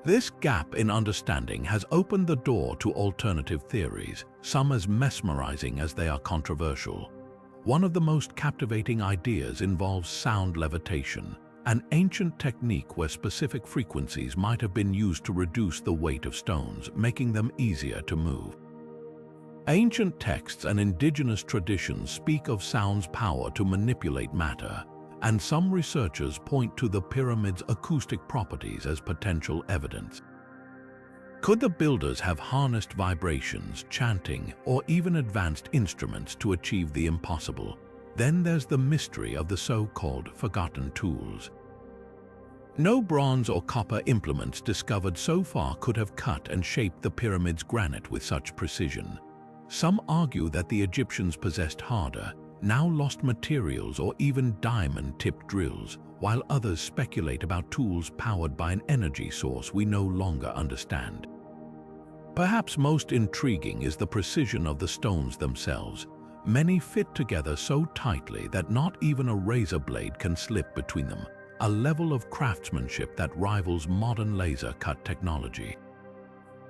This gap in understanding has opened the door to alternative theories, some as mesmerizing as they are controversial. One of the most captivating ideas involves sound levitation, an ancient technique where specific frequencies might have been used to reduce the weight of stones, making them easier to move. Ancient texts and indigenous traditions speak of sound's power to manipulate matter, and some researchers point to the pyramid's acoustic properties as potential evidence. Could the builders have harnessed vibrations, chanting, or even advanced instruments to achieve the impossible? Then there's the mystery of the so-called forgotten tools. No bronze or copper implements discovered so far could have cut and shaped the pyramid's granite with such precision. Some argue that the Egyptians possessed harder, now lost materials or even diamond-tipped drills, while others speculate about tools powered by an energy source we no longer understand. Perhaps most intriguing is the precision of the stones themselves. Many fit together so tightly that not even a razor blade can slip between them, a level of craftsmanship that rivals modern laser-cut technology.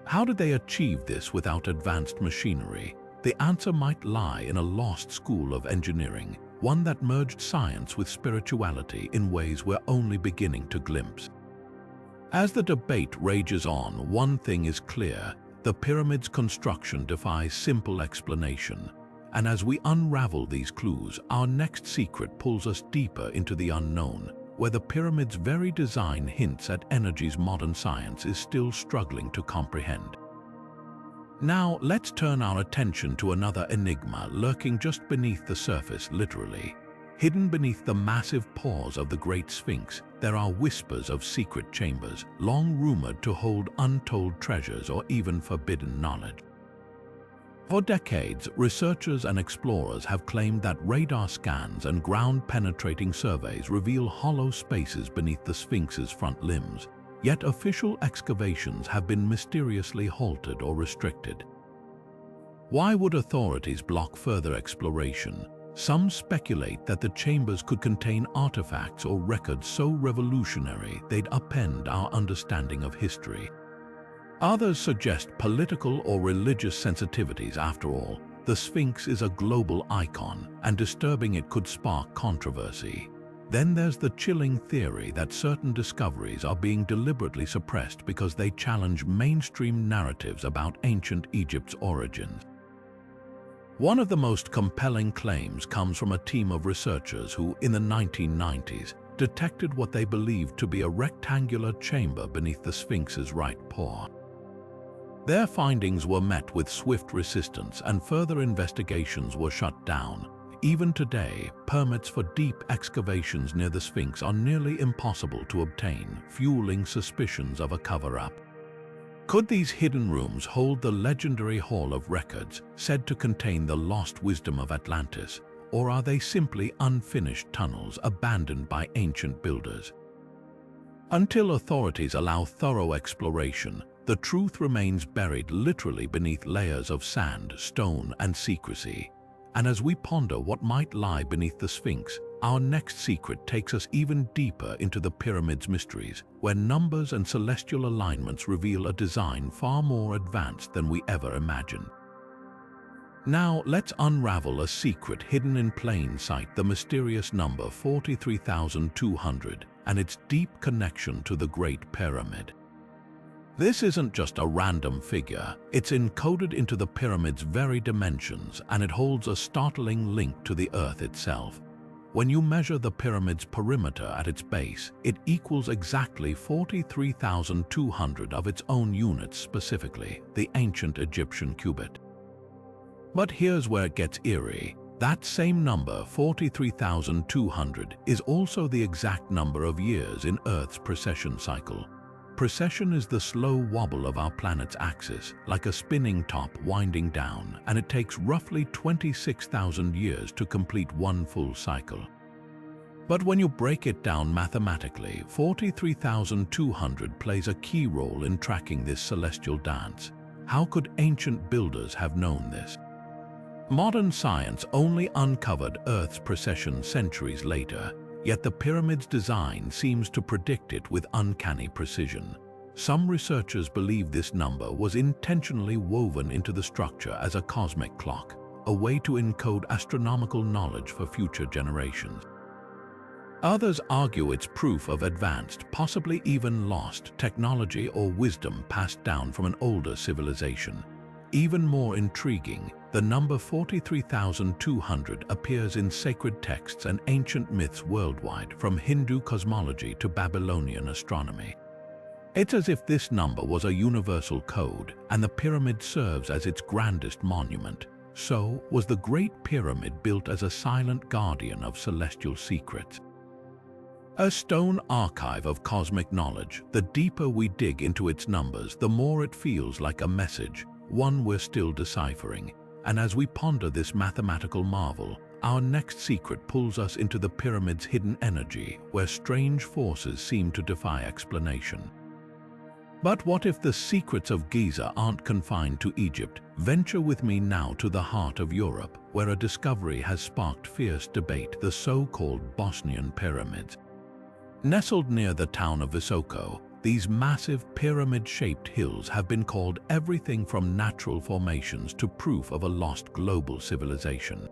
How did they achieve this without advanced machinery? The answer might lie in a lost school of engineering, one that merged science with spirituality in ways we're only beginning to glimpse. As the debate rages on, one thing is clear: the pyramid's construction defies simple explanation. And as we unravel these clues, our next secret pulls us deeper into the unknown, where the pyramid's very design hints at energies modern science is still struggling to comprehend. Now, let's turn our attention to another enigma lurking just beneath the surface, literally. Hidden beneath the massive pores of the Great Sphinx, there are whispers of secret chambers, long rumored to hold untold treasures or even forbidden knowledge. For decades, researchers and explorers have claimed that radar scans and ground-penetrating surveys reveal hollow spaces beneath the Sphinx's front limbs, yet official excavations have been mysteriously halted or restricted. Why would authorities block further exploration? Some speculate that the chambers could contain artifacts or records so revolutionary they'd upend our understanding of history. Others suggest political or religious sensitivities. After all, the Sphinx is a global icon, and disturbing it could spark controversy. Then there's the chilling theory that certain discoveries are being deliberately suppressed because they challenge mainstream narratives about ancient Egypt's origins. One of the most compelling claims comes from a team of researchers who, in the 1990s, detected what they believed to be a rectangular chamber beneath the Sphinx's right paw. Their findings were met with swift resistance, and further investigations were shut down. Even today, permits for deep excavations near the Sphinx are nearly impossible to obtain, fueling suspicions of a cover-up. Could these hidden rooms hold the legendary Hall of Records, said to contain the lost wisdom of Atlantis, or are they simply unfinished tunnels abandoned by ancient builders? Until authorities allow thorough exploration, the truth remains buried literally beneath layers of sand, stone, and secrecy. And as we ponder what might lie beneath the Sphinx, our next secret takes us even deeper into the pyramid's mysteries, where numbers and celestial alignments reveal a design far more advanced than we ever imagined. Now, let's unravel a secret hidden in plain sight: the mysterious number 43,200 and its deep connection to the Great Pyramid. This isn't just a random figure, it's encoded into the pyramid's very dimensions, and it holds a startling link to the Earth itself. When you measure the pyramid's perimeter at its base, it equals exactly 43,200 of its own units, specifically the ancient Egyptian cubit. But here's where it gets eerie. That same number, 43,200, is also the exact number of years in Earth's precession cycle. Precession is the slow wobble of our planet's axis, like a spinning top winding down, and it takes roughly 26,000 years to complete one full cycle. But when you break it down mathematically, 43,200 plays a key role in tracking this celestial dance. How could ancient builders have known this? Modern science only uncovered Earth's precession centuries later, yet the pyramid's design seems to predict it with uncanny precision. Some researchers believe this number was intentionally woven into the structure as a cosmic clock, a way to encode astronomical knowledge for future generations. Others argue it's proof of advanced, possibly even lost, technology or wisdom passed down from an older civilization. Even more intriguing, the number 43,200 appears in sacred texts and ancient myths worldwide, from Hindu cosmology to Babylonian astronomy. It's as if this number was a universal code, and the pyramid serves as its grandest monument. So, was the Great Pyramid built as a silent guardian of celestial secrets? A stone archive of cosmic knowledge. The deeper we dig into its numbers, the more it feels like a message, one we're still deciphering. And as we ponder this mathematical marvel, our next secret pulls us into the pyramid's hidden energy, where strange forces seem to defy explanation. But what if the secrets of Giza aren't confined to Egypt? Venture with me now to the heart of Europe, where a discovery has sparked fierce debate: the so-called Bosnian pyramids. Nestled near the town of Visoko, these massive pyramid-shaped hills have been called everything from natural formations to proof of a lost global civilization.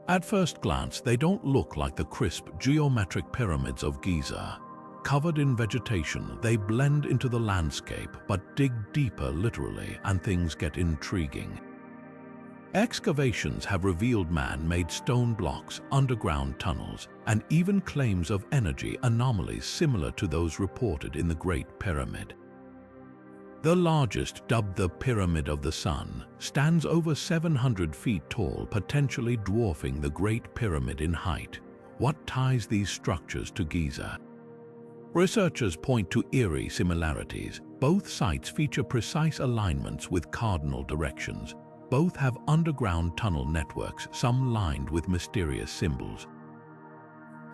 At first glance, they don't look like the crisp, geometric pyramids of Giza. Covered in vegetation, they blend into the landscape, but dig deeper literally, and things get intriguing. Excavations have revealed man-made stone blocks, underground tunnels, and even claims of energy anomalies similar to those reported in the Great Pyramid. The largest, dubbed the Pyramid of the Sun, stands over 700 feet tall, potentially dwarfing the Great Pyramid in height. What ties these structures to Giza? Researchers point to eerie similarities. Both sites feature precise alignments with cardinal directions. Both have underground tunnel networks, some lined with mysterious symbols.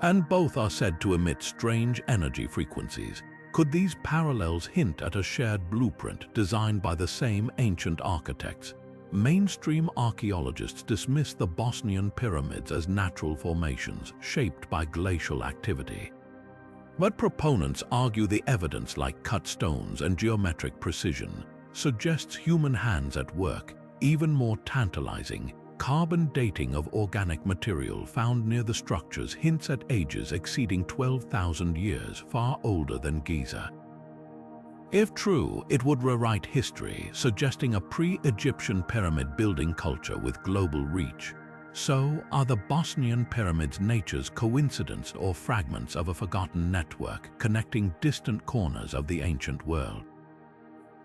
And both are said to emit strange energy frequencies. Could these parallels hint at a shared blueprint designed by the same ancient architects? Mainstream archaeologists dismiss the Bosnian pyramids as natural formations shaped by glacial activity. But proponents argue the evidence, like cut stones and geometric precision, suggests human hands at work. Even more tantalizing, carbon dating of organic material found near the structures hints at ages exceeding 12,000 years, far older than Giza. If true, it would rewrite history, suggesting a pre-Egyptian pyramid building culture with global reach. So, are the Bosnian pyramids nature's coincidence or fragments of a forgotten network connecting distant corners of the ancient world?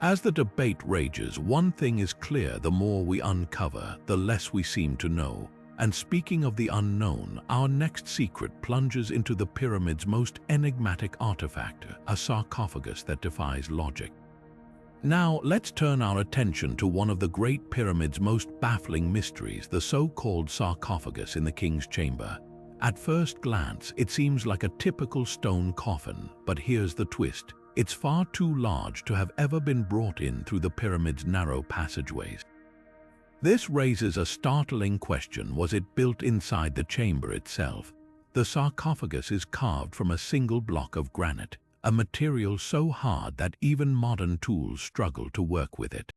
As the debate rages, one thing is clear: the more we uncover, the less we seem to know. And speaking of the unknown, our next secret plunges into the pyramid's most enigmatic artifact, a sarcophagus that defies logic. Now, let's turn our attention to one of the Great Pyramid's most baffling mysteries, the so-called sarcophagus in the King's Chamber. At first glance, it seems like a typical stone coffin, but here's the twist: it's far too large to have ever been brought in through the pyramid's narrow passageways. This raises a startling question: was it built inside the chamber itself? The sarcophagus is carved from a single block of granite, a material so hard that even modern tools struggle to work with it.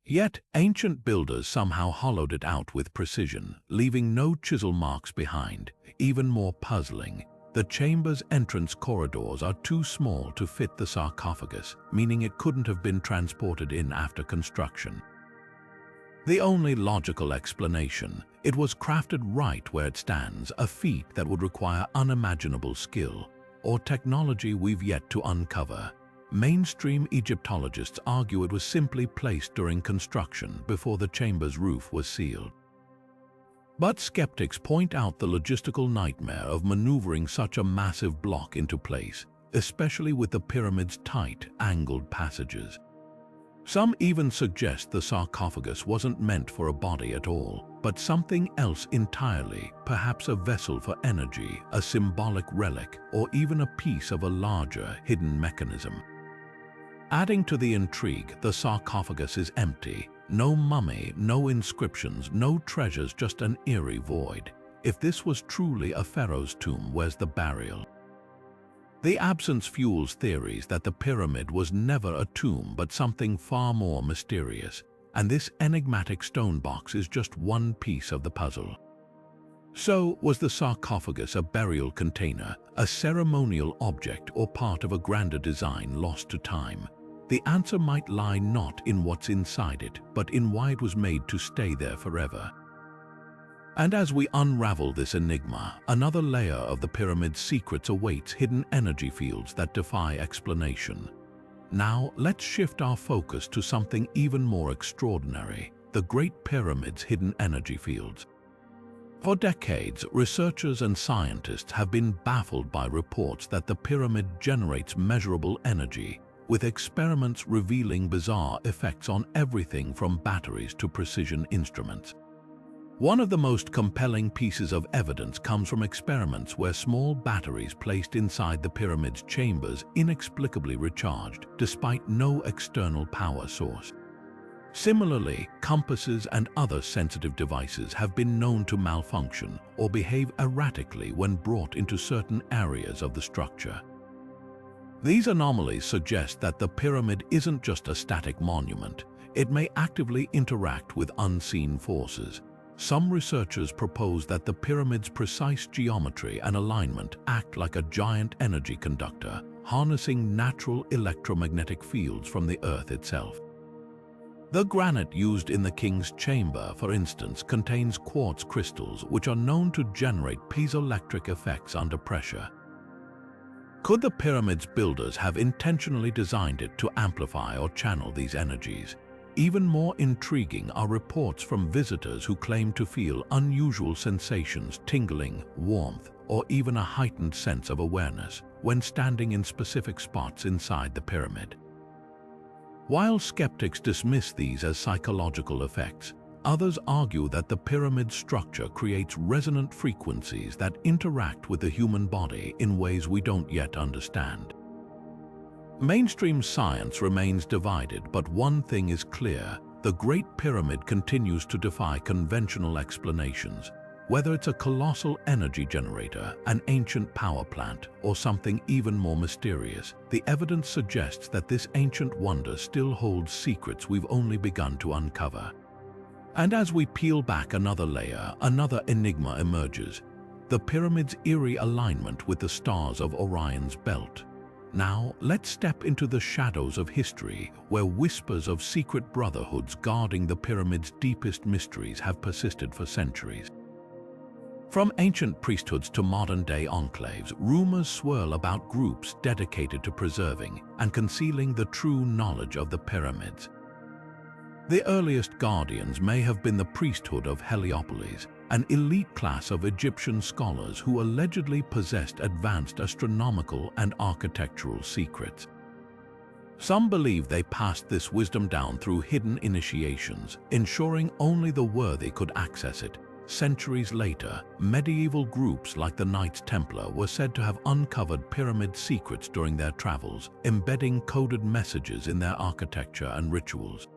Yet, ancient builders somehow hollowed it out with precision, leaving no chisel marks behind. Even more puzzling, the chamber's entrance corridors are too small to fit the sarcophagus, meaning it couldn't have been transported in after construction. The only logical explanation: it was crafted right where it stands, a feat that would require unimaginable skill or technology we've yet to uncover. Mainstream Egyptologists argue it was simply placed during construction before the chamber's roof was sealed. But skeptics point out the logistical nightmare of maneuvering such a massive block into place, especially with the pyramid's tight, angled passages. Some even suggest the sarcophagus wasn't meant for a body at all, but something else entirely, perhaps a vessel for energy, a symbolic relic, or even a piece of a larger, hidden mechanism. Adding to the intrigue, the sarcophagus is empty. No mummy, no inscriptions, no treasures, just an eerie void. If this was truly a pharaoh's tomb, where's the burial? The absence fuels theories that the pyramid was never a tomb but something far more mysterious, and this enigmatic stone box is just one piece of the puzzle. So, was the sarcophagus a burial container, a ceremonial object, or part of a grander design lost to time? The answer might lie not in what's inside it, but in why it was made to stay there forever. And as we unravel this enigma, another layer of the pyramid's secrets awaits: hidden energy fields that defy explanation. Now, let's shift our focus to something even more extraordinary: the Great Pyramid's hidden energy fields. For decades, researchers and scientists have been baffled by reports that the pyramid generates measurable energy, with experiments revealing bizarre effects on everything from batteries to precision instruments. One of the most compelling pieces of evidence comes from experiments where small batteries placed inside the pyramid's chambers inexplicably recharged, despite no external power source. Similarly, compasses and other sensitive devices have been known to malfunction or behave erratically when brought into certain areas of the structure. These anomalies suggest that the pyramid isn't just a static monument. It may actively interact with unseen forces. Some researchers propose that the pyramid's precise geometry and alignment act like a giant energy conductor, harnessing natural electromagnetic fields from the Earth itself. The granite used in the King's Chamber, for instance, contains quartz crystals which are known to generate piezoelectric effects under pressure. Could the pyramid's builders have intentionally designed it to amplify or channel these energies? Even more intriguing are reports from visitors who claim to feel unusual sensations, tingling, warmth, or even a heightened sense of awareness when standing in specific spots inside the pyramid. While skeptics dismiss these as psychological effects, others argue that the pyramid's structure creates resonant frequencies that interact with the human body in ways we don't yet understand. Mainstream science remains divided, but one thing is clear: the Great Pyramid continues to defy conventional explanations. Whether it's a colossal energy generator, an ancient power plant, or something even more mysterious, the evidence suggests that this ancient wonder still holds secrets we've only begun to uncover. And as we peel back another layer, another enigma emerges: the pyramid's eerie alignment with the stars of Orion's belt. Now, let's step into the shadows of history, where whispers of secret brotherhoods guarding the pyramid's deepest mysteries have persisted for centuries. From ancient priesthoods to modern-day enclaves, rumors swirl about groups dedicated to preserving and concealing the true knowledge of the pyramids. The earliest guardians may have been the priesthood of Heliopolis, an elite class of Egyptian scholars who allegedly possessed advanced astronomical and architectural secrets. Some believe they passed this wisdom down through hidden initiations, ensuring only the worthy could access it. Centuries later, medieval groups like the Knights Templar were said to have uncovered pyramid secrets during their travels, embedding coded messages in their architecture and rituals.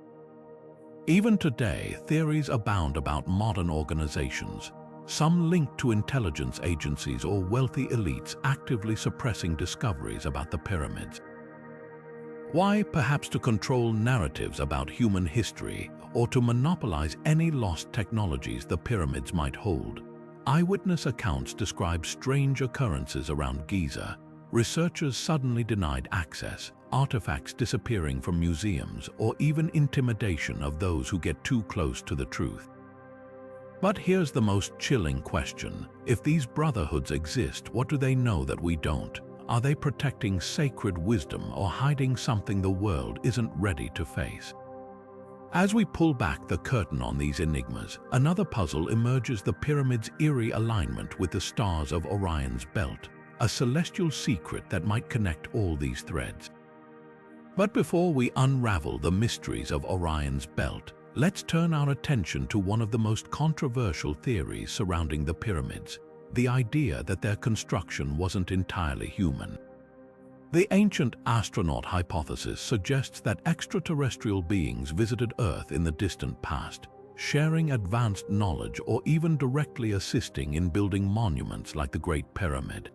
Even today, theories abound about modern organizations, some linked to intelligence agencies or wealthy elites actively suppressing discoveries about the pyramids. Why? Perhaps to control narratives about human history or to monopolize any lost technologies the pyramids might hold. Eyewitness accounts describe strange occurrences around Giza. Researchers suddenly denied access, artifacts disappearing from museums, or even intimidation of those who get too close to the truth. But here's the most chilling question: if these brotherhoods exist, what do they know that we don't? Are they protecting sacred wisdom or hiding something the world isn't ready to face? As we pull back the curtain on these enigmas, another puzzle emerges: the pyramid's eerie alignment with the stars of Orion's belt, a celestial secret that might connect all these threads. But before we unravel the mysteries of Orion's belt, let's turn our attention to one of the most controversial theories surrounding the pyramids: the idea that their construction wasn't entirely human. The ancient astronaut hypothesis suggests that extraterrestrial beings visited Earth in the distant past, sharing advanced knowledge or even directly assisting in building monuments like the Great Pyramid.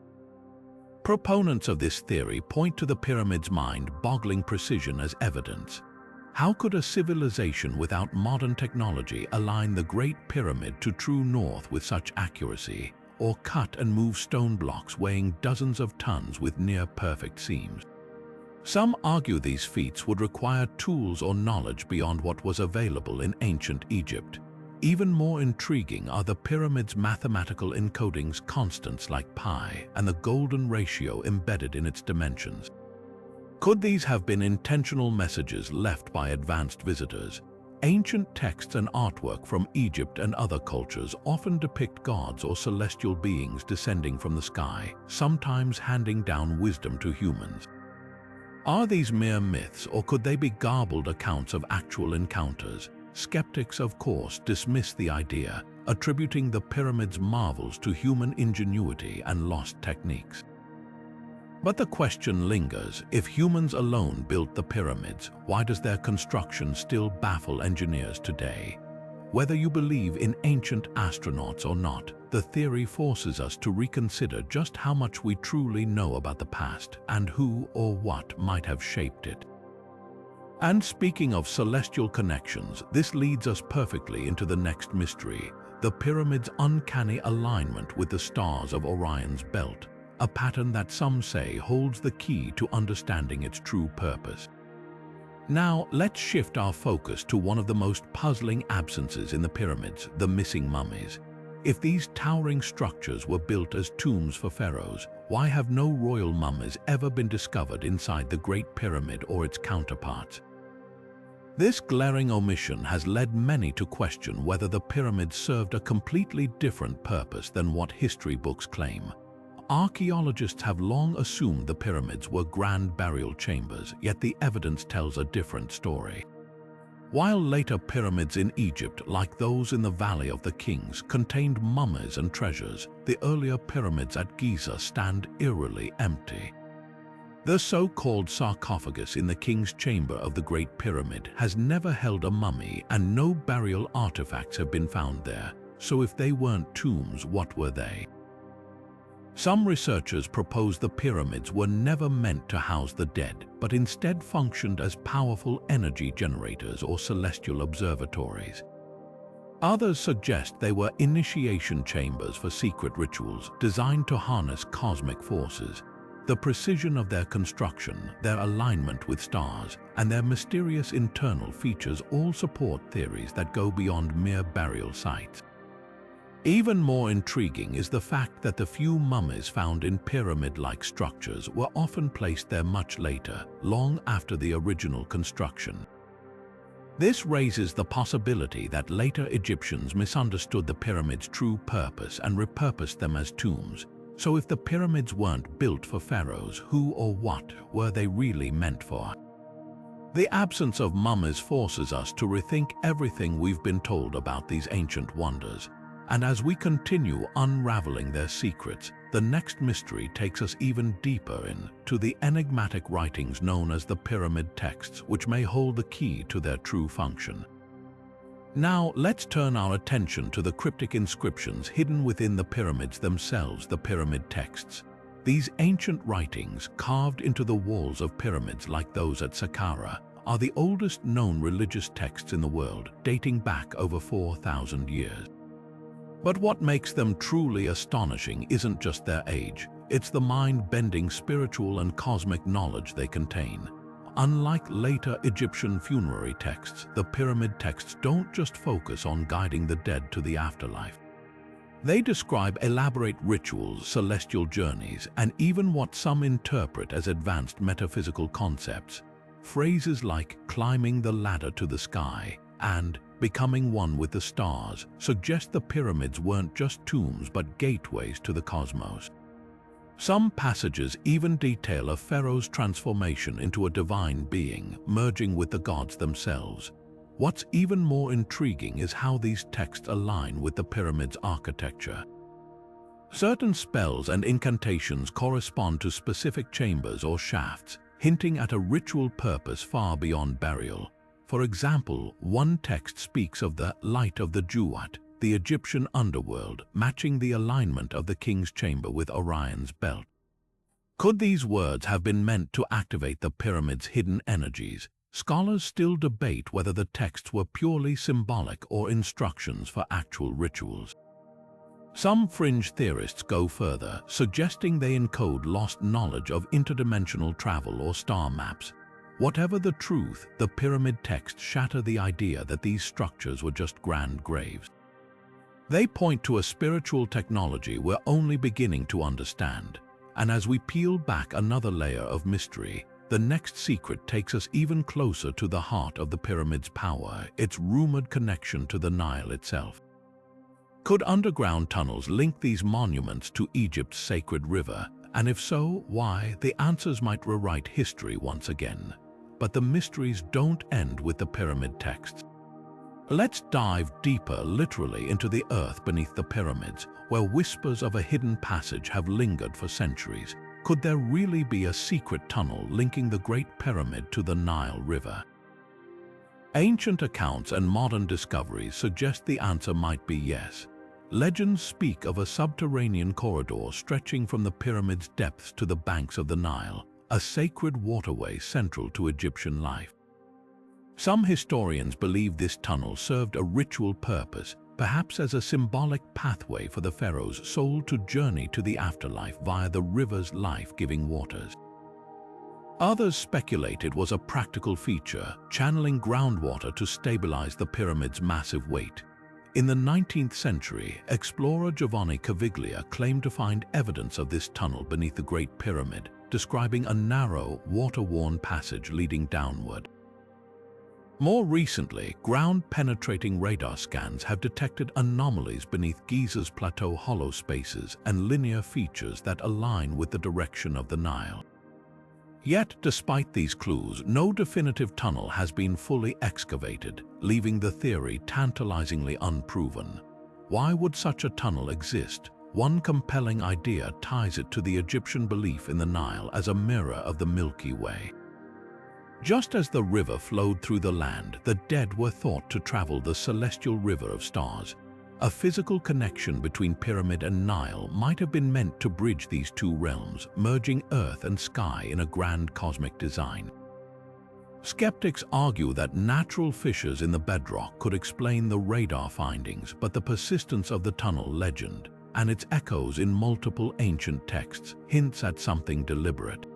Proponents of this theory point to the pyramid's mind-boggling precision as evidence. How could a civilization without modern technology align the Great Pyramid to true north with such accuracy, or cut and move stone blocks weighing dozens of tons with near-perfect seams? Some argue these feats would require tools or knowledge beyond what was available in ancient Egypt. Even more intriguing are the pyramid's mathematical encodings, constants like pi and the golden ratio embedded in its dimensions. Could these have been intentional messages left by advanced visitors? Ancient texts and artwork from Egypt and other cultures often depict gods or celestial beings descending from the sky, sometimes handing down wisdom to humans. Are these mere myths, or could they be garbled accounts of actual encounters? Skeptics, of course, dismiss the idea, attributing the pyramid's marvels to human ingenuity and lost techniques. But the question lingers: if humans alone built the pyramids, why does their construction still baffle engineers today? Whether you believe in ancient astronauts or not, the theory forces us to reconsider just how much we truly know about the past and who or what might have shaped it. And speaking of celestial connections, this leads us perfectly into the next mystery: the pyramid's uncanny alignment with the stars of Orion's belt, a pattern that some say holds the key to understanding its true purpose. Now, let's shift our focus to one of the most puzzling absences in the pyramids: the missing mummies. If these towering structures were built as tombs for pharaohs, why have no royal mummies ever been discovered inside the Great Pyramid or its counterparts? This glaring omission has led many to question whether the pyramids served a completely different purpose than what history books claim. Archaeologists have long assumed the pyramids were grand burial chambers, yet the evidence tells a different story. While later pyramids in Egypt, like those in the Valley of the Kings, contained mummies and treasures, the earlier pyramids at Giza stand eerily empty. The so-called sarcophagus in the King's Chamber of the Great Pyramid has never held a mummy, and no burial artifacts have been found there, so if they weren't tombs, what were they? Some researchers propose the pyramids were never meant to house the dead, but instead functioned as powerful energy generators or celestial observatories. Others suggest they were initiation chambers for secret rituals designed to harness cosmic forces. The precision of their construction, their alignment with stars, and their mysterious internal features all support theories that go beyond mere burial sites. Even more intriguing is the fact that the few mummies found in pyramid-like structures were often placed there much later, long after the original construction. This raises the possibility that later Egyptians misunderstood the pyramids' true purpose and repurposed them as tombs. So if the pyramids weren't built for pharaohs, who or what were they really meant for? The absence of mummies forces us to rethink everything we've been told about these ancient wonders. And as we continue unraveling their secrets, the next mystery takes us even deeper into the enigmatic writings known as the pyramid texts, which may hold the key to their true function. Now, let's turn our attention to the cryptic inscriptions hidden within the pyramids themselves, the pyramid texts. These ancient writings, carved into the walls of pyramids like those at Saqqara, are the oldest known religious texts in the world, dating back over 4,000 years. But what makes them truly astonishing isn't just their age, it's the mind-bending spiritual and cosmic knowledge they contain. Unlike later Egyptian funerary texts, the pyramid texts don't just focus on guiding the dead to the afterlife. They describe elaborate rituals, celestial journeys, and even what some interpret as advanced metaphysical concepts. Phrases like climbing the ladder to the sky and becoming one with the stars suggest the pyramids weren't just tombs but gateways to the cosmos. Some passages even detail a pharaoh's transformation into a divine being, merging with the gods themselves. What's even more intriguing is how these texts align with the pyramid's architecture. Certain spells and incantations correspond to specific chambers or shafts, hinting at a ritual purpose far beyond burial. For example, one text speaks of the light of the Jewat, the Egyptian underworld, matching the alignment of the king's chamber with Orion's belt. Could these words have been meant to activate the pyramid's hidden energies? Scholars still debate whether the texts were purely symbolic or instructions for actual rituals. Some fringe theorists go further, suggesting they encode lost knowledge of interdimensional travel or star maps. Whatever the truth, the pyramid texts shatter the idea that these structures were just grand graves. They point to a spiritual technology we're only beginning to understand. And as we peel back another layer of mystery, the next secret takes us even closer to the heart of the pyramid's power, its rumored connection to the Nile itself. Could underground tunnels link these monuments to Egypt's sacred river? And if so, why? The answers might rewrite history once again. But the mysteries don't end with the pyramid texts. Let's dive deeper, literally, into the earth beneath the pyramids, where whispers of a hidden passage have lingered for centuries. Could there really be a secret tunnel linking the Great Pyramid to the Nile River? Ancient accounts and modern discoveries suggest the answer might be yes. Legends speak of a subterranean corridor stretching from the pyramid's depths to the banks of the Nile, a sacred waterway central to Egyptian life. Some historians believe this tunnel served a ritual purpose, perhaps as a symbolic pathway for the pharaoh's soul to journey to the afterlife via the river's life-giving waters. Others speculate it was a practical feature, channeling groundwater to stabilize the pyramid's massive weight. In the 19th century, explorer Giovanni Caviglia claimed to find evidence of this tunnel beneath the Great Pyramid, describing a narrow, water-worn passage leading downward. More recently, ground-penetrating radar scans have detected anomalies beneath Giza's plateau hollow spaces and linear features that align with the direction of the Nile. Yet, despite these clues, no definitive tunnel has been fully excavated, leaving the theory tantalizingly unproven. Why would such a tunnel exist? One compelling idea ties it to the Egyptian belief in the Nile as a mirror of the Milky Way. Just as the river flowed through the land, the dead were thought to travel the celestial river of stars. A physical connection between pyramid and Nile might have been meant to bridge these two realms, merging earth and sky in a grand cosmic design. Skeptics argue that natural fissures in the bedrock could explain the radar findings, but the persistence of the tunnel legend and its echoes in multiple ancient texts hints at something deliberate.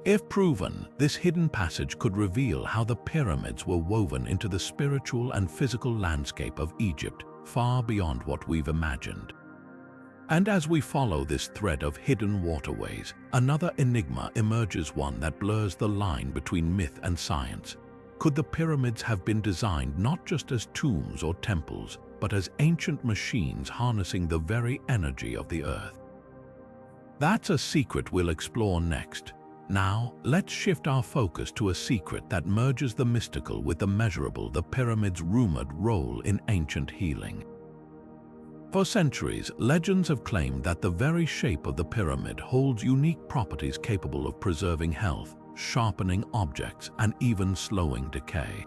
If proven, this hidden passage could reveal how the pyramids were woven into the spiritual and physical landscape of Egypt, far beyond what we've imagined. And as we follow this thread of hidden waterways, another enigma emerges, one that blurs the line between myth and science. Could the pyramids have been designed not just as tombs or temples, but as ancient machines harnessing the very energy of the earth? That's a secret we'll explore next. Now, let's shift our focus to a secret that merges the mystical with the measurable: the pyramid's rumored role in ancient healing. For centuries, legends have claimed that the very shape of the pyramid holds unique properties capable of preserving health, sharpening objects, and even slowing decay.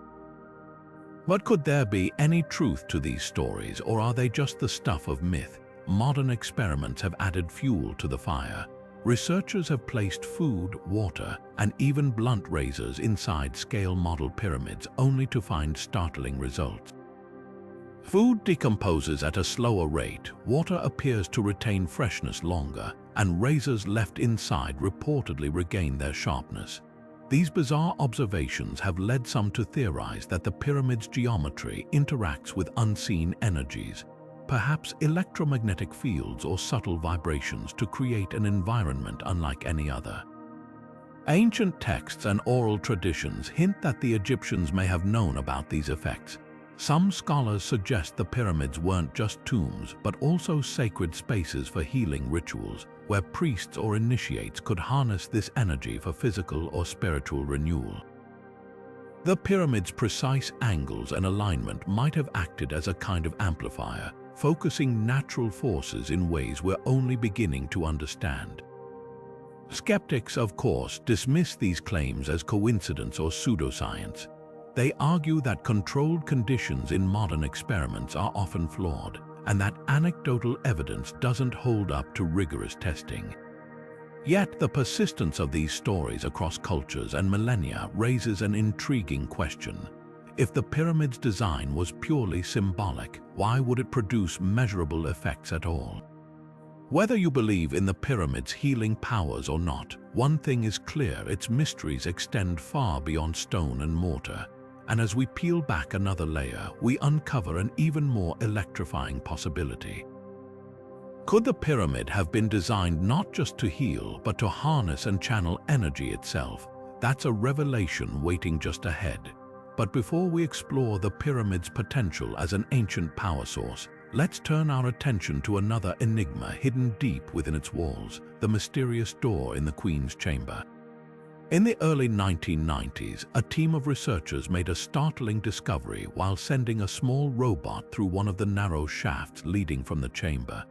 But could there be any truth to these stories, or are they just the stuff of myth? Modern experiments have added fuel to the fire. Researchers have placed food, water, and even blunt razors inside scale model pyramids, only to find startling results. Food decomposes at a slower rate, water appears to retain freshness longer, and razors left inside reportedly regain their sharpness. These bizarre observations have led some to theorize that the pyramid's geometry interacts with unseen energies, perhaps electromagnetic fields or subtle vibrations, to create an environment unlike any other. Ancient texts and oral traditions hint that the Egyptians may have known about these effects. Some scholars suggest the pyramids weren't just tombs, but also sacred spaces for healing rituals, where priests or initiates could harness this energy for physical or spiritual renewal. The pyramid's precise angles and alignment might have acted as a kind of amplifier, focusing natural forces in ways we're only beginning to understand. Skeptics, of course, dismiss these claims as coincidence or pseudoscience. They argue that controlled conditions in modern experiments are often flawed, and that anecdotal evidence doesn't hold up to rigorous testing. Yet the persistence of these stories across cultures and millennia raises an intriguing question. If the pyramid's design was purely symbolic, why would it produce measurable effects at all? Whether you believe in the pyramid's healing powers or not, one thing is clear: its mysteries extend far beyond stone and mortar. And as we peel back another layer, we uncover an even more electrifying possibility. Could the pyramid have been designed not just to heal, but to harness and channel energy itself? That's a revelation waiting just ahead. But before we explore the pyramid's potential as an ancient power source, let's turn our attention to another enigma hidden deep within its walls: the mysterious door in the Queen's chamber. In the early 1990s, a team of researchers made a startling discovery while sending a small robot through one of the narrow shafts leading from the chamber.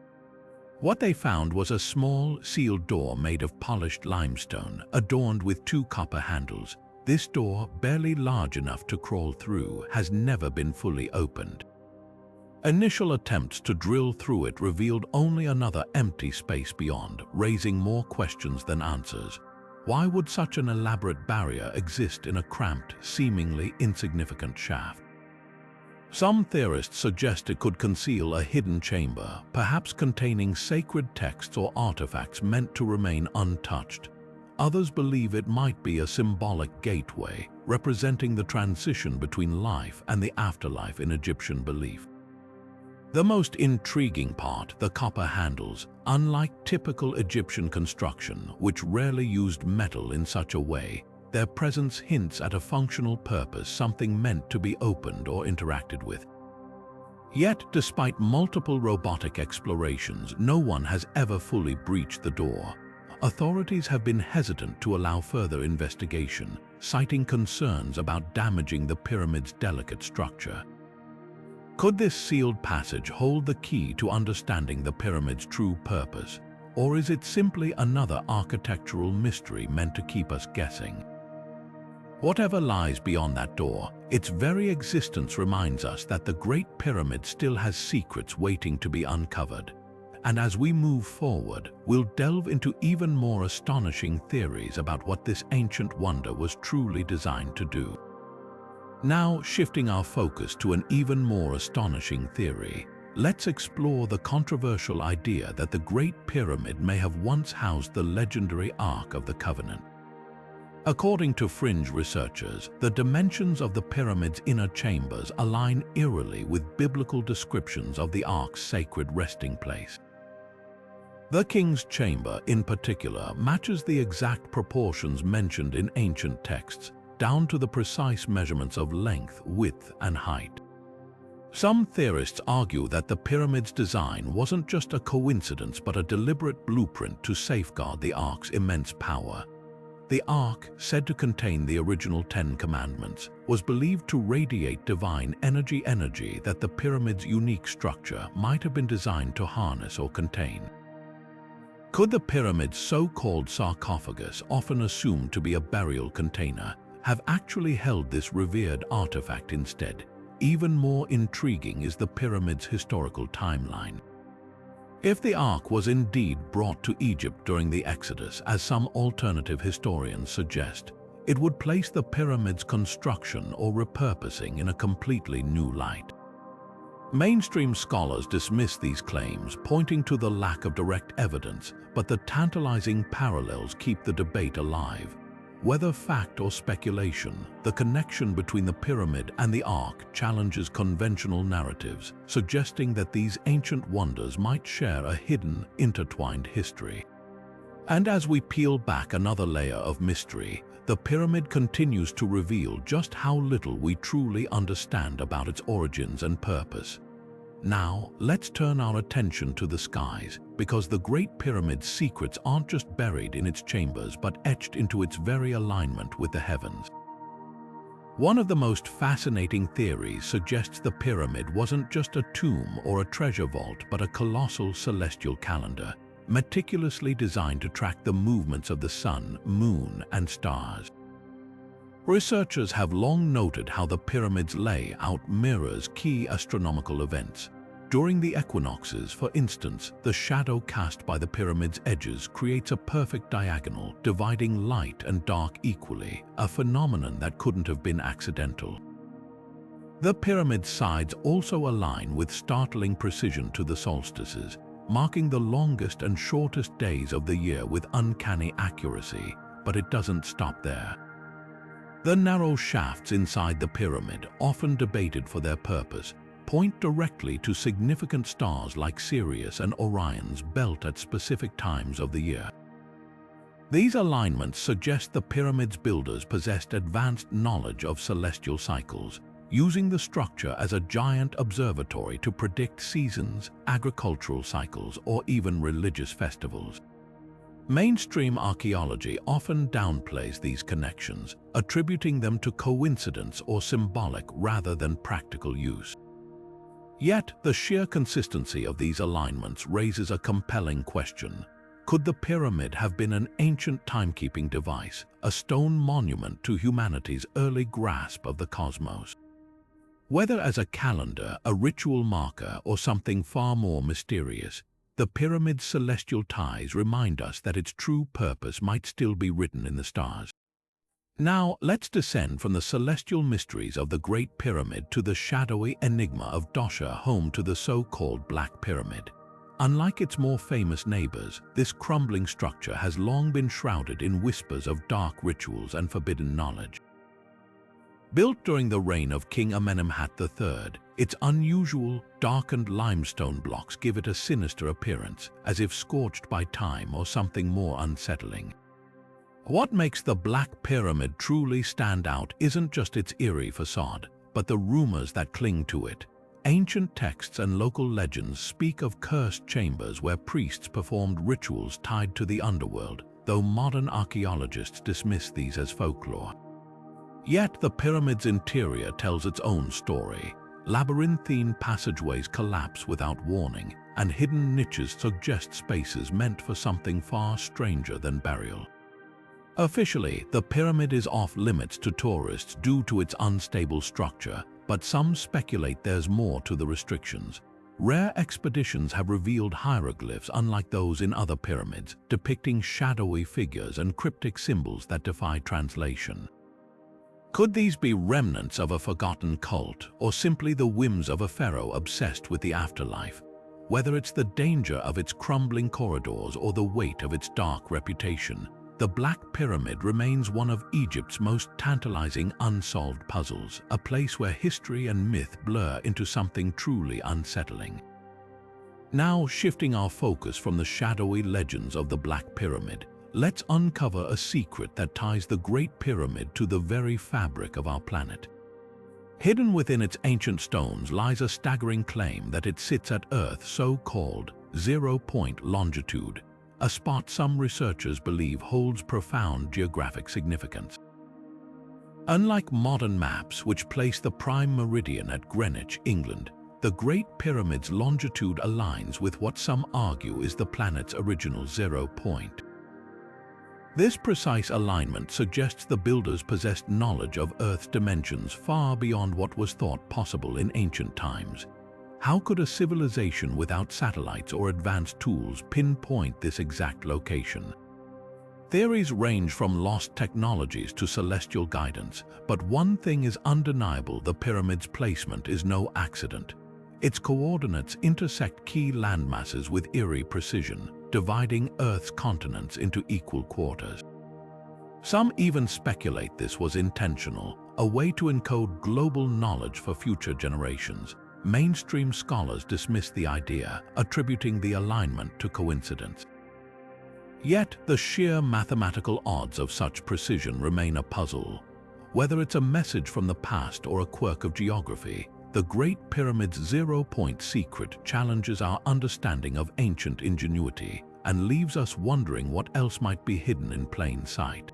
What they found was a small, sealed door made of polished limestone, adorned with two copper handles. This door, barely large enough to crawl through, has never been fully opened. Initial attempts to drill through it revealed only another empty space beyond, raising more questions than answers. Why would such an elaborate barrier exist in a cramped, seemingly insignificant shaft? Some theorists suggest it could conceal a hidden chamber, perhaps containing sacred texts or artifacts meant to remain untouched. Others believe it might be a symbolic gateway, representing the transition between life and the afterlife in Egyptian belief. The most intriguing part: the copper handles. Unlike typical Egyptian construction, which rarely used metal in such a way, their presence hints at a functional purpose, something meant to be opened or interacted with. Yet, despite multiple robotic explorations, no one has ever fully breached the door. Authorities have been hesitant to allow further investigation, citing concerns about damaging the pyramid's delicate structure. Could this sealed passage hold the key to understanding the pyramid's true purpose, or is it simply another architectural mystery meant to keep us guessing? Whatever lies beyond that door, its very existence reminds us that the Great Pyramid still has secrets waiting to be uncovered. And as we move forward, we'll delve into even more astonishing theories about what this ancient wonder was truly designed to do. Now, shifting our focus to an even more astonishing theory, let's explore the controversial idea that the Great Pyramid may have once housed the legendary Ark of the Covenant. According to fringe researchers, the dimensions of the pyramid's inner chambers align eerily with biblical descriptions of the Ark's sacred resting place. The king's chamber, in particular, matches the exact proportions mentioned in ancient texts, down to the precise measurements of length, width, and height. Some theorists argue that the pyramid's design wasn't just a coincidence but a deliberate blueprint to safeguard the Ark's immense power. The Ark, said to contain the original 10 Commandments, was believed to radiate divine energy that the pyramid's unique structure might have been designed to harness or contain. Could the pyramid's so-called sarcophagus, often assumed to be a burial container, have actually held this revered artifact instead? Even more intriguing is the pyramid's historical timeline. If the Ark was indeed brought to Egypt during the Exodus, as some alternative historians suggest, it would place the pyramid's construction or repurposing in a completely new light. Mainstream scholars dismiss these claims, pointing to the lack of direct evidence, but the tantalizing parallels keep the debate alive. Whether fact or speculation, the connection between the pyramid and the Ark challenges conventional narratives, suggesting that these ancient wonders might share a hidden, intertwined history. And as we peel back another layer of mystery, the pyramid continues to reveal just how little we truly understand about its origins and purpose. Now, let's turn our attention to the skies, because the Great Pyramid's secrets aren't just buried in its chambers but etched into its very alignment with the heavens. One of the most fascinating theories suggests the pyramid wasn't just a tomb or a treasure vault but a colossal celestial calendar, meticulously designed to track the movements of the sun, moon, and stars. Researchers have long noted how the pyramid's layout mirrors key astronomical events. During the equinoxes, for instance, the shadow cast by the pyramid's edges creates a perfect diagonal, dividing light and dark equally, a phenomenon that couldn't have been accidental. The pyramid's sides also align with startling precision to the solstices, marking the longest and shortest days of the year with uncanny accuracy, but it doesn't stop there. The narrow shafts inside the pyramid, often debated for their purpose, point directly to significant stars like Sirius and Orion's belt at specific times of the year. These alignments suggest the pyramid's builders possessed advanced knowledge of celestial cycles, using the structure as a giant observatory to predict seasons, agricultural cycles, or even religious festivals. Mainstream archaeology often downplays these connections, attributing them to coincidence or symbolic rather than practical use. Yet, the sheer consistency of these alignments raises a compelling question. Could the pyramid have been an ancient timekeeping device, a stone monument to humanity's early grasp of the cosmos? Whether as a calendar, a ritual marker, or something far more mysterious, the pyramid's celestial ties remind us that its true purpose might still be written in the stars. Now, let's descend from the celestial mysteries of the Great Pyramid to the shadowy enigma of Dosha, home to the so-called Black Pyramid. Unlike its more famous neighbors, this crumbling structure has long been shrouded in whispers of dark rituals and forbidden knowledge. Built during the reign of King Amenemhat III, its unusual, darkened limestone blocks give it a sinister appearance, as if scorched by time or something more unsettling. What makes the Black Pyramid truly stand out isn't just its eerie facade, but the rumors that cling to it. Ancient texts and local legends speak of cursed chambers where priests performed rituals tied to the underworld, though modern archaeologists dismiss these as folklore. Yet the pyramid's interior tells its own story. Labyrinthine passageways collapse without warning, and hidden niches suggest spaces meant for something far stranger than burial. Officially, the pyramid is off limits to tourists due to its unstable structure, but some speculate there's more to the restrictions. Rare expeditions have revealed hieroglyphs unlike those in other pyramids, depicting shadowy figures and cryptic symbols that defy translation. Could these be remnants of a forgotten cult, or simply the whims of a pharaoh obsessed with the afterlife? Whether it's the danger of its crumbling corridors or the weight of its dark reputation, the Black Pyramid remains one of Egypt's most tantalizing unsolved puzzles, a place where history and myth blur into something truly unsettling. Now, shifting our focus from the shadowy legends of the Black Pyramid, let's uncover a secret that ties the Great Pyramid to the very fabric of our planet. Hidden within its ancient stones lies a staggering claim that it sits at Earth's so-called zero-point longitude, a spot some researchers believe holds profound geographic significance. Unlike modern maps which place the prime meridian at Greenwich, England, the Great Pyramid's longitude aligns with what some argue is the planet's original 0 point. This precise alignment suggests the builders possessed knowledge of Earth's dimensions far beyond what was thought possible in ancient times. How could a civilization without satellites or advanced tools pinpoint this exact location? Theories range from lost technologies to celestial guidance, but one thing is undeniable: the pyramid's placement is no accident. Its coordinates intersect key landmasses with eerie precision, dividing Earth's continents into equal quarters. Some even speculate this was intentional, a way to encode global knowledge for future generations. Mainstream scholars dismiss the idea, attributing the alignment to coincidence. Yet, the sheer mathematical odds of such precision remain a puzzle. Whether it's a message from the past or a quirk of geography, the Great Pyramid's 0 point secret challenges our understanding of ancient ingenuity and leaves us wondering what else might be hidden in plain sight.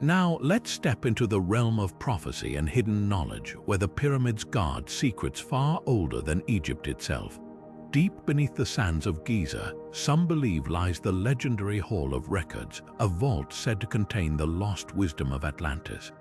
Now, let's step into the realm of prophecy and hidden knowledge, where the pyramids guard secrets far older than Egypt itself. Deep beneath the sands of Giza, some believe lies the legendary Hall of Records, a vault said to contain the lost wisdom of Atlantis.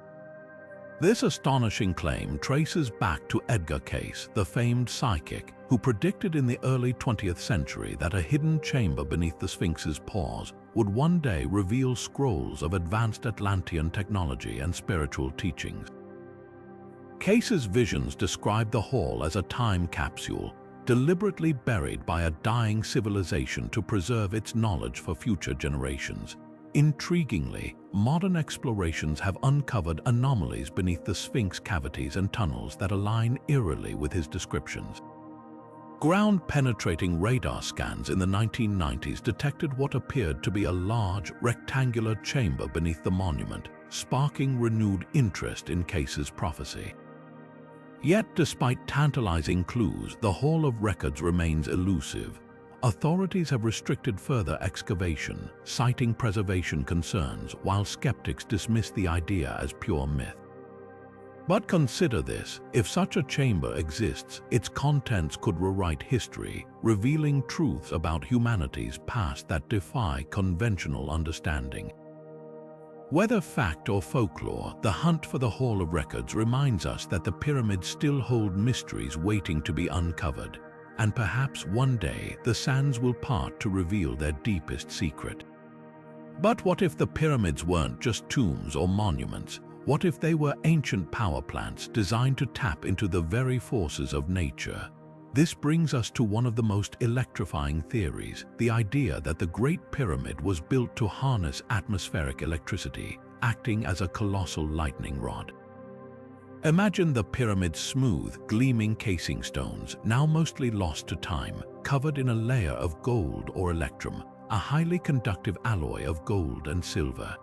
This astonishing claim traces back to Edgar Cayce, the famed psychic, who predicted in the early 20th century that a hidden chamber beneath the Sphinx's paws would one day reveal scrolls of advanced Atlantean technology and spiritual teachings. Cayce's visions described the hall as a time capsule, deliberately buried by a dying civilization to preserve its knowledge for future generations. Intriguingly, modern explorations have uncovered anomalies beneath the Sphinx cavities and tunnels that align eerily with his descriptions. Ground-penetrating radar scans in the 1990s detected what appeared to be a large, rectangular chamber beneath the monument, sparking renewed interest in Cayce's prophecy. Yet, despite tantalizing clues, the Hall of Records remains elusive. Authorities have restricted further excavation, citing preservation concerns, while skeptics dismiss the idea as pure myth. But consider this: if such a chamber exists, its contents could rewrite history, revealing truths about humanity's past that defy conventional understanding. Whether fact or folklore, the hunt for the Hall of Records reminds us that the pyramids still hold mysteries waiting to be uncovered, and perhaps one day the sands will part to reveal their deepest secret. But what if the pyramids weren't just tombs or monuments? What if they were ancient power plants designed to tap into the very forces of nature? This brings us to one of the most electrifying theories, the idea that the Great Pyramid was built to harness atmospheric electricity, acting as a colossal lightning rod. Imagine the pyramid's smooth, gleaming casing stones, now mostly lost to time, covered in a layer of gold or electrum, a highly conductive alloy of gold and silver.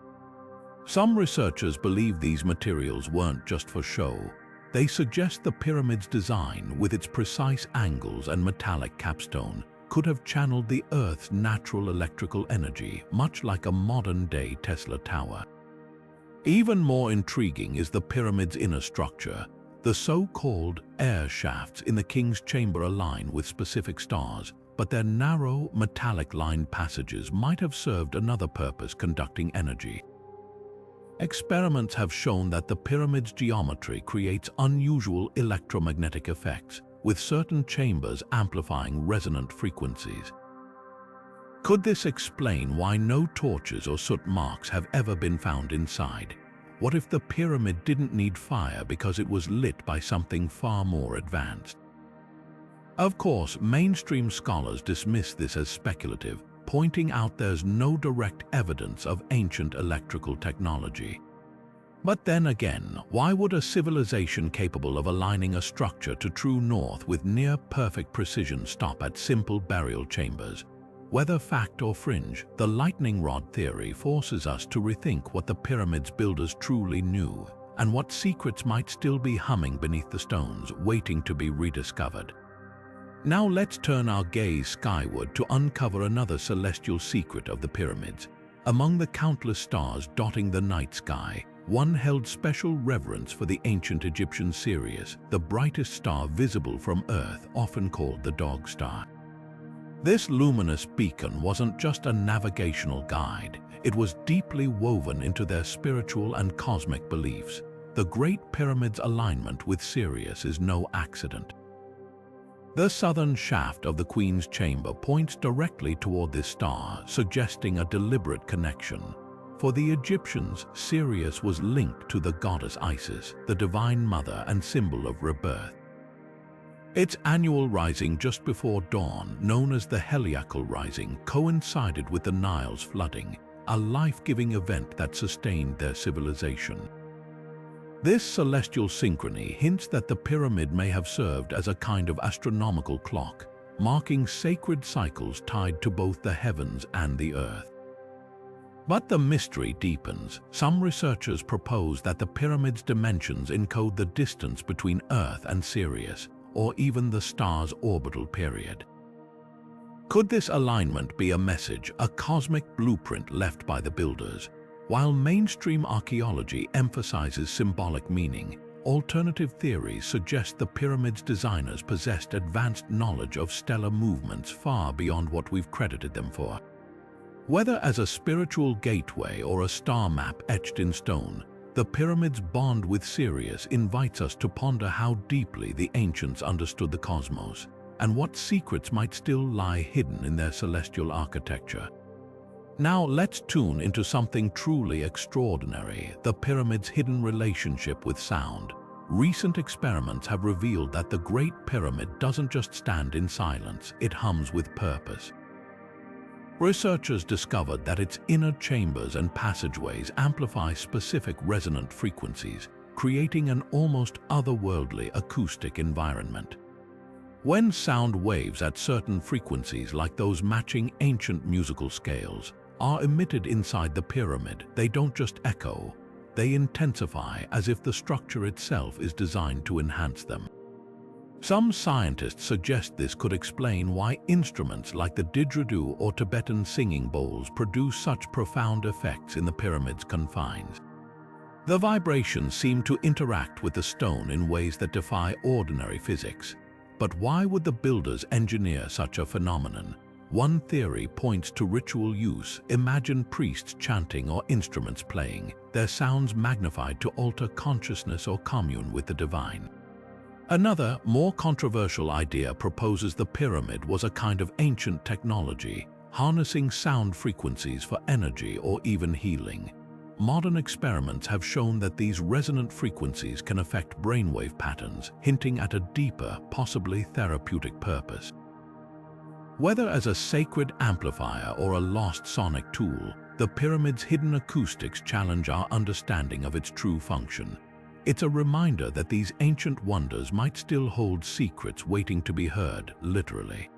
Some researchers believe these materials weren't just for show. They suggest the pyramid's design, with its precise angles and metallic capstone, could have channeled the Earth's natural electrical energy, much like a modern-day Tesla tower. Even more intriguing is the pyramid's inner structure. The so-called air shafts in the king's chamber align with specific stars, but their narrow, metallic-lined passages might have served another purpose: conducting energy. Experiments have shown that the pyramid's geometry creates unusual electromagnetic effects, with certain chambers amplifying resonant frequencies. Could this explain why no torches or soot marks have ever been found inside? What if the pyramid didn't need fire because it was lit by something far more advanced? Of course, mainstream scholars dismiss this as speculative, pointing out there's no direct evidence of ancient electrical technology. But then again, why would a civilization capable of aligning a structure to true north with near-perfect precision stop at simple burial chambers? Whether fact or fringe, the lightning rod theory forces us to rethink what the pyramid's builders truly knew, and what secrets might still be humming beneath the stones, waiting to be rediscovered. Now let's turn our gaze skyward to uncover another celestial secret of the pyramids. Among the countless stars dotting the night sky, one held special reverence for the ancient Egyptian Sirius, the brightest star visible from Earth, often called the Dog Star. This luminous beacon wasn't just a navigational guide, it was deeply woven into their spiritual and cosmic beliefs. The Great Pyramid's alignment with Sirius is no accident. The southern shaft of the Queen's Chamber points directly toward this star, suggesting a deliberate connection. For the Egyptians, Sirius was linked to the goddess Isis, the divine mother and symbol of rebirth. Its annual rising just before dawn, known as the Heliacal Rising, coincided with the Nile's flooding, a life-giving event that sustained their civilization. This celestial synchrony hints that the pyramid may have served as a kind of astronomical clock, marking sacred cycles tied to both the heavens and the earth. But the mystery deepens. Some researchers propose that the pyramid's dimensions encode the distance between Earth and Sirius, or even the star's orbital period. Could this alignment be a message, a cosmic blueprint left by the builders? While mainstream archaeology emphasizes symbolic meaning, alternative theories suggest the pyramid's designers possessed advanced knowledge of stellar movements far beyond what we've credited them for. Whether as a spiritual gateway or a star map etched in stone, the pyramid's bond with Sirius invites us to ponder how deeply the ancients understood the cosmos, and what secrets might still lie hidden in their celestial architecture. Now let's tune into something truly extraordinary: the pyramid's hidden relationship with sound. Recent experiments have revealed that the Great Pyramid doesn't just stand in silence, it hums with purpose. Researchers discovered that its inner chambers and passageways amplify specific resonant frequencies, creating an almost otherworldly acoustic environment. When sound waves at certain frequencies, like those matching ancient musical scales, are emitted inside the pyramid, they don't just echo, they intensify, as if the structure itself is designed to enhance them. Some scientists suggest this could explain why instruments like the didgeridoo or Tibetan singing bowls produce such profound effects in the pyramid's confines. The vibrations seem to interact with the stone in ways that defy ordinary physics. But why would the builders engineer such a phenomenon? One theory points to ritual use. Imagine priests chanting or instruments playing, their sounds magnified to alter consciousness or commune with the divine. Another, more controversial idea proposes the pyramid was a kind of ancient technology, harnessing sound frequencies for energy or even healing. Modern experiments have shown that these resonant frequencies can affect brainwave patterns, hinting at a deeper, possibly therapeutic purpose. Whether as a sacred amplifier or a lost sonic tool, the pyramid's hidden acoustics challenge our understanding of its true function. It's a reminder that these ancient wonders might still hold secrets waiting to be heard, literally.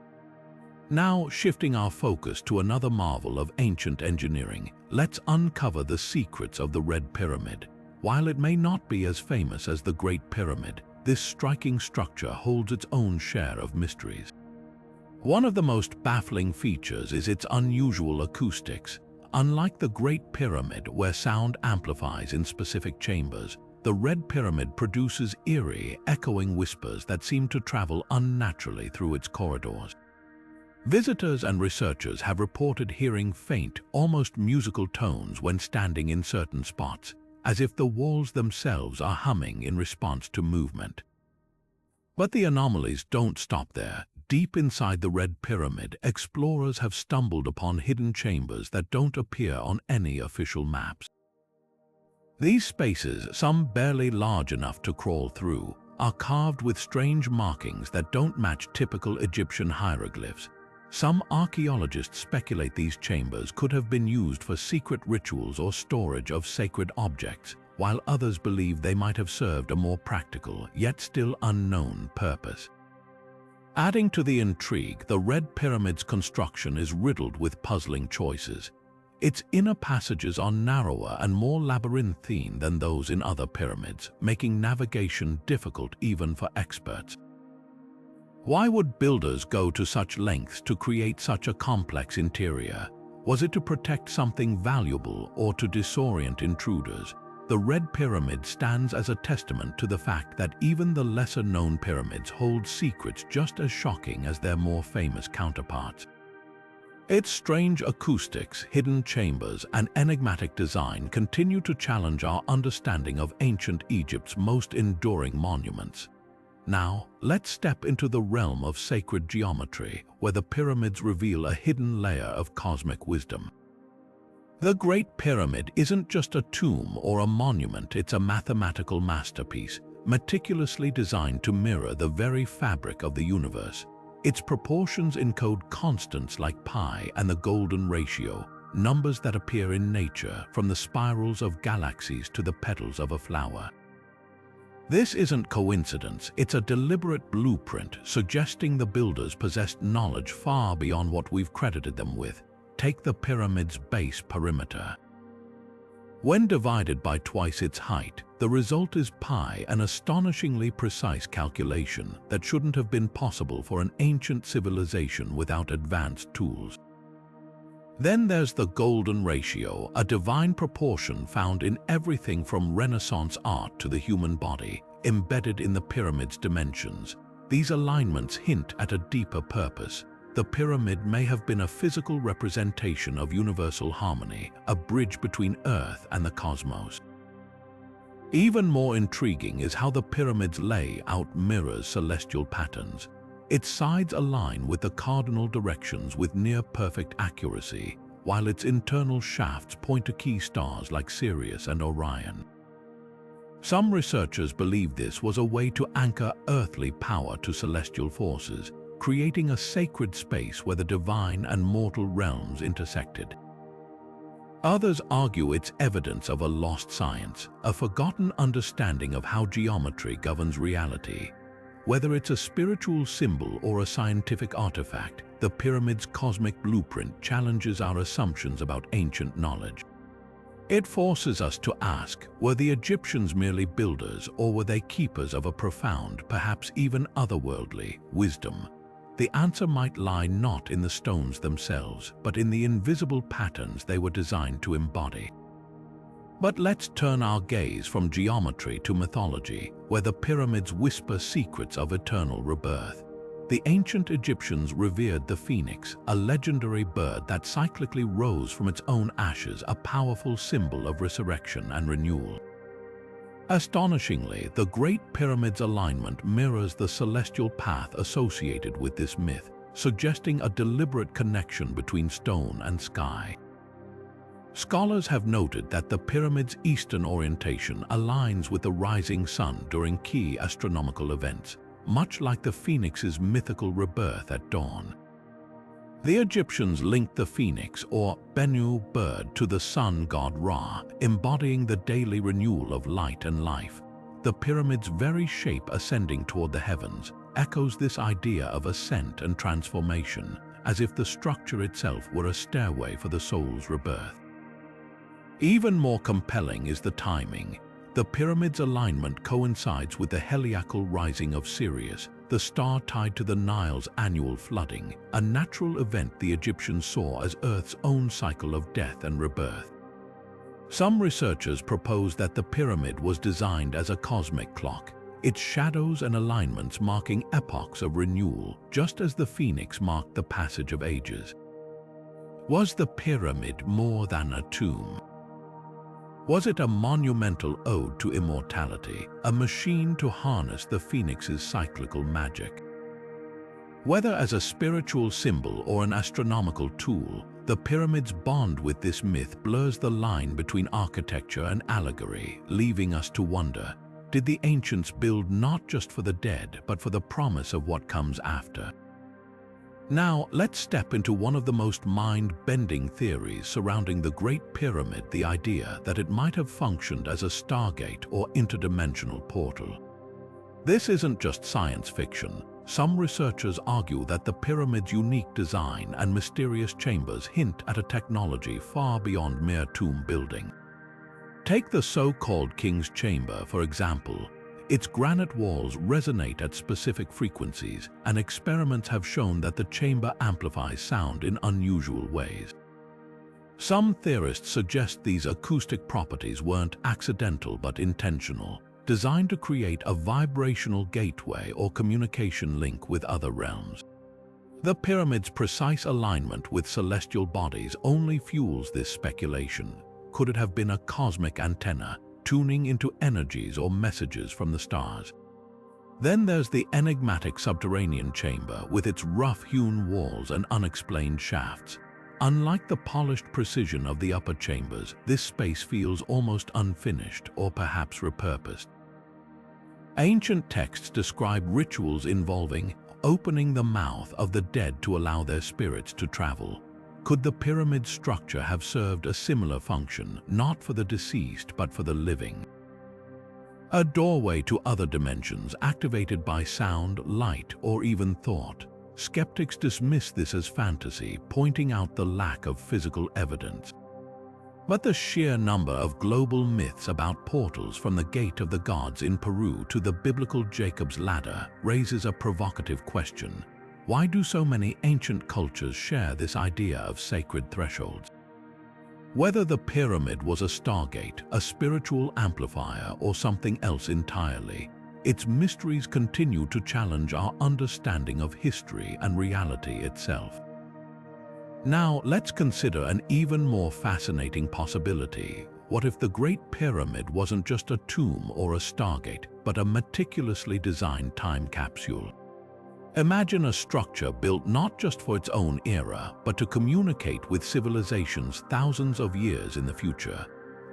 Now, shifting our focus to another marvel of ancient engineering, let's uncover the secrets of the Red Pyramid. While it may not be as famous as the Great Pyramid, this striking structure holds its own share of mysteries. One of the most baffling features is its unusual acoustics. Unlike the Great Pyramid, where sound amplifies in specific chambers, the Red Pyramid produces eerie, echoing whispers that seem to travel unnaturally through its corridors. Visitors and researchers have reported hearing faint, almost musical tones when standing in certain spots, as if the walls themselves are humming in response to movement. But the anomalies don't stop there. Deep inside the Red Pyramid, explorers have stumbled upon hidden chambers that don't appear on any official maps. These spaces, some barely large enough to crawl through, are carved with strange markings that don't match typical Egyptian hieroglyphs. Some archaeologists speculate these chambers could have been used for secret rituals or storage of sacred objects, while others believe they might have served a more practical, yet still unknown, purpose. Adding to the intrigue, the Red Pyramid's construction is riddled with puzzling choices. Its inner passages are narrower and more labyrinthine than those in other pyramids, making navigation difficult even for experts. Why would builders go to such lengths to create such a complex interior? Was it to protect something valuable or to disorient intruders? The Red Pyramid stands as a testament to the fact that even the lesser-known pyramids hold secrets just as shocking as their more famous counterparts. Its strange acoustics, hidden chambers, and enigmatic design continue to challenge our understanding of ancient Egypt's most enduring monuments. Now, let's step into the realm of sacred geometry, where the pyramids reveal a hidden layer of cosmic wisdom. The Great Pyramid isn't just a tomb or a monument, it's a mathematical masterpiece, meticulously designed to mirror the very fabric of the universe. Its proportions encode constants like pi and the golden ratio, numbers that appear in nature, from the spirals of galaxies to the petals of a flower. This isn't coincidence, it's a deliberate blueprint suggesting the builders possessed knowledge far beyond what we've credited them with. Take the pyramid's base perimeter. When divided by twice its height, the result is pi, an astonishingly precise calculation that shouldn't have been possible for an ancient civilization without advanced tools. Then there's the golden ratio, a divine proportion found in everything from Renaissance art to the human body, embedded in the pyramid's dimensions. These alignments hint at a deeper purpose. The pyramid may have been a physical representation of universal harmony, a bridge between Earth and the cosmos. Even more intriguing is how the pyramid's layout mirrors celestial patterns. Its sides align with the cardinal directions with near-perfect accuracy, while its internal shafts point to key stars like Sirius and Orion. Some researchers believe this was a way to anchor earthly power to celestial forces, creating a sacred space where the divine and mortal realms intersected. Others argue it's evidence of a lost science, a forgotten understanding of how geometry governs reality. Whether it's a spiritual symbol or a scientific artifact, the pyramid's cosmic blueprint challenges our assumptions about ancient knowledge. It forces us to ask, were the Egyptians merely builders, or were they keepers of a profound, perhaps even otherworldly, wisdom? The answer might lie not in the stones themselves, but in the invisible patterns they were designed to embody. But let's turn our gaze from geometry to mythology, where the pyramids whisper secrets of eternal rebirth. The ancient Egyptians revered the Sphinx, a legendary bird that cyclically rose from its own ashes, a powerful symbol of resurrection and renewal. Astonishingly, the Great Pyramid's alignment mirrors the celestial path associated with this myth, suggesting a deliberate connection between stone and sky. Scholars have noted that the pyramid's eastern orientation aligns with the rising sun during key astronomical events, much like the Sphinx's mythical rebirth at dawn. The Egyptians linked the Sphinx, or Bennu bird, to the sun god Ra, embodying the daily renewal of light and life. The pyramid's very shape ascending toward the heavens echoes this idea of ascent and transformation, as if the structure itself were a stairway for the soul's rebirth. Even more compelling is the timing. The pyramid's alignment coincides with the heliacal rising of Sirius, the star tied to the Nile's annual flooding, a natural event the Egyptians saw as Earth's own cycle of death and rebirth. Some researchers propose that the pyramid was designed as a cosmic clock, its shadows and alignments marking epochs of renewal, just as the Phoenix marked the passage of ages. Was the pyramid more than a tomb? Was it a monumental ode to immortality, a machine to harness the Phoenix's cyclical magic? Whether as a spiritual symbol or an astronomical tool, the pyramid's bond with this myth blurs the line between architecture and allegory, leaving us to wonder, did the ancients build not just for the dead, but for the promise of what comes after? Now, let's step into one of the most mind-bending theories surrounding the Great Pyramid, the idea that it might have functioned as a stargate or interdimensional portal. This isn't just science fiction. Some researchers argue that the pyramid's unique design and mysterious chambers hint at a technology far beyond mere tomb building. Take the so-called King's Chamber, for example. Its granite walls resonate at specific frequencies, and experiments have shown that the chamber amplifies sound in unusual ways. Some theorists suggest these acoustic properties weren't accidental but intentional, designed to create a vibrational gateway or communication link with other realms. The pyramid's precise alignment with celestial bodies only fuels this speculation. Could it have been a cosmic antenna, tuning into energies or messages from the stars? Then there's the enigmatic subterranean chamber with its rough-hewn walls and unexplained shafts. Unlike the polished precision of the upper chambers, this space feels almost unfinished or perhaps repurposed. Ancient texts describe rituals involving opening the mouth of the dead to allow their spirits to travel. Could the pyramid structure have served a similar function, not for the deceased but for the living? A doorway to other dimensions activated by sound, light, or even thought. Skeptics dismiss this as fantasy, pointing out the lack of physical evidence. But the sheer number of global myths about portals, from the Gate of the Gods in Peru to the biblical Jacob's Ladder, raises a provocative question. Why do so many ancient cultures share this idea of sacred thresholds? Whether the pyramid was a stargate, a spiritual amplifier, or something else entirely, its mysteries continue to challenge our understanding of history and reality itself. Now, let's consider an even more fascinating possibility. What if the Great Pyramid wasn't just a tomb or a stargate, but a meticulously designed time capsule? Imagine a structure built not just for its own era, but to communicate with civilizations thousands of years in the future.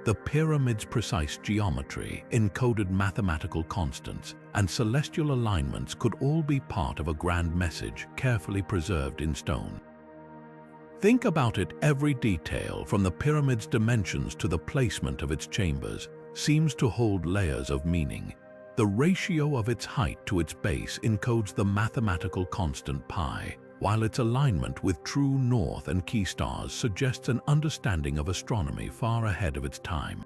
The pyramid's precise geometry, encoded mathematical constants, and celestial alignments could all be part of a grand message carefully preserved in stone. Think about it, every detail, from the pyramid's dimensions to the placement of its chambers, seems to hold layers of meaning. The ratio of its height to its base encodes the mathematical constant pi, while its alignment with true north and key stars suggests an understanding of astronomy far ahead of its time.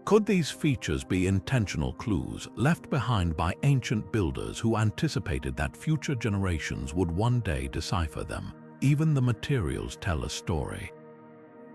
Could these features be intentional clues left behind by ancient builders who anticipated that future generations would one day decipher them? Even the materials tell a story.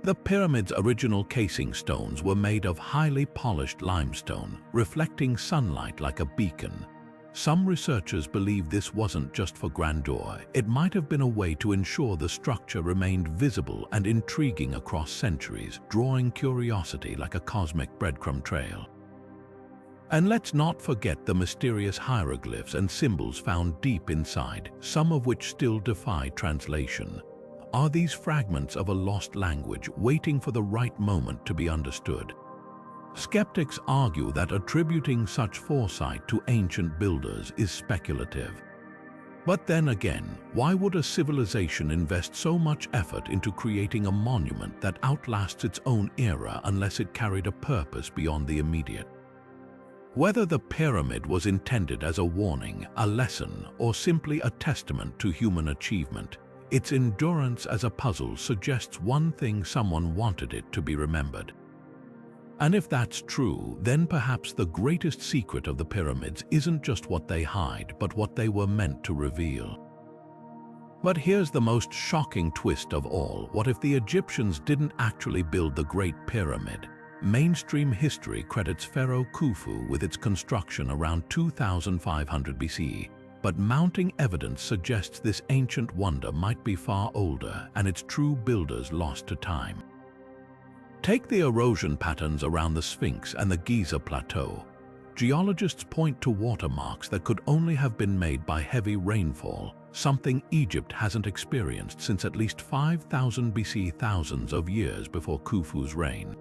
The pyramid's original casing stones were made of highly polished limestone, reflecting sunlight like a beacon. Some researchers believe this wasn't just for grandeur. It might have been a way to ensure the structure remained visible and intriguing across centuries, drawing curiosity like a cosmic breadcrumb trail. And let's not forget the mysterious hieroglyphs and symbols found deep inside, some of which still defy translation. Are these fragments of a lost language waiting for the right moment to be understood? Skeptics argue that attributing such foresight to ancient builders is speculative. But then again, why would a civilization invest so much effort into creating a monument that outlasts its own era unless it carried a purpose beyond the immediate? Whether the pyramid was intended as a warning, a lesson, or simply a testament to human achievement, its endurance as a puzzle suggests one thing: someone wanted it to be remembered. And if that's true, then perhaps the greatest secret of the pyramids isn't just what they hide, but what they were meant to reveal. But here's the most shocking twist of all. What if the Egyptians didn't actually build the Great Pyramid? Mainstream history credits Pharaoh Khufu with its construction around 2500 BCE, but mounting evidence suggests this ancient wonder might be far older and its true builders lost to time. Take the erosion patterns around the Sphinx and the Giza Plateau. Geologists point to watermarks that could only have been made by heavy rainfall, something Egypt hasn't experienced since at least 5000 BC, thousands of years before Khufu's reign.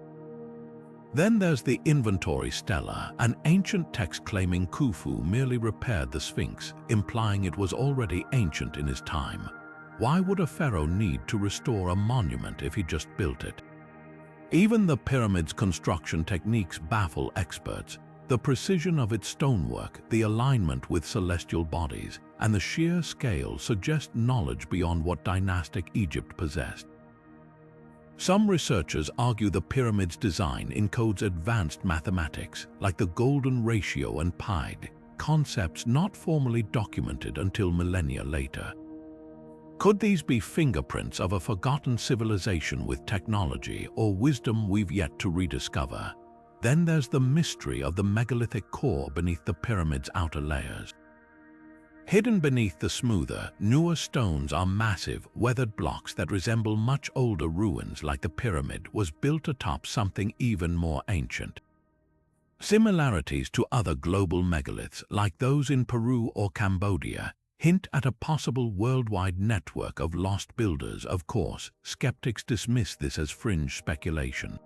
Then there's the Inventory Stela, an ancient text claiming Khufu merely repaired the Sphinx, implying it was already ancient in his time. Why would a pharaoh need to restore a monument if he just built it? Even the pyramid's construction techniques baffle experts. The precision of its stonework, the alignment with celestial bodies, and the sheer scale suggest knowledge beyond what dynastic Egypt possessed. Some researchers argue the pyramid's design encodes advanced mathematics, like the golden ratio and pi, concepts not formally documented until millennia later. Could these be fingerprints of a forgotten civilization with technology or wisdom we've yet to rediscover? Then there's the mystery of the megalithic core beneath the pyramid's outer layers. Hidden beneath the smoother, newer stones are massive, weathered blocks that resemble much older ruins, like the pyramid was built atop something even more ancient. Similarities to other global megaliths, like those in Peru or Cambodia, hint at a possible worldwide network of lost builders. Of course, skeptics dismiss this as fringe speculation.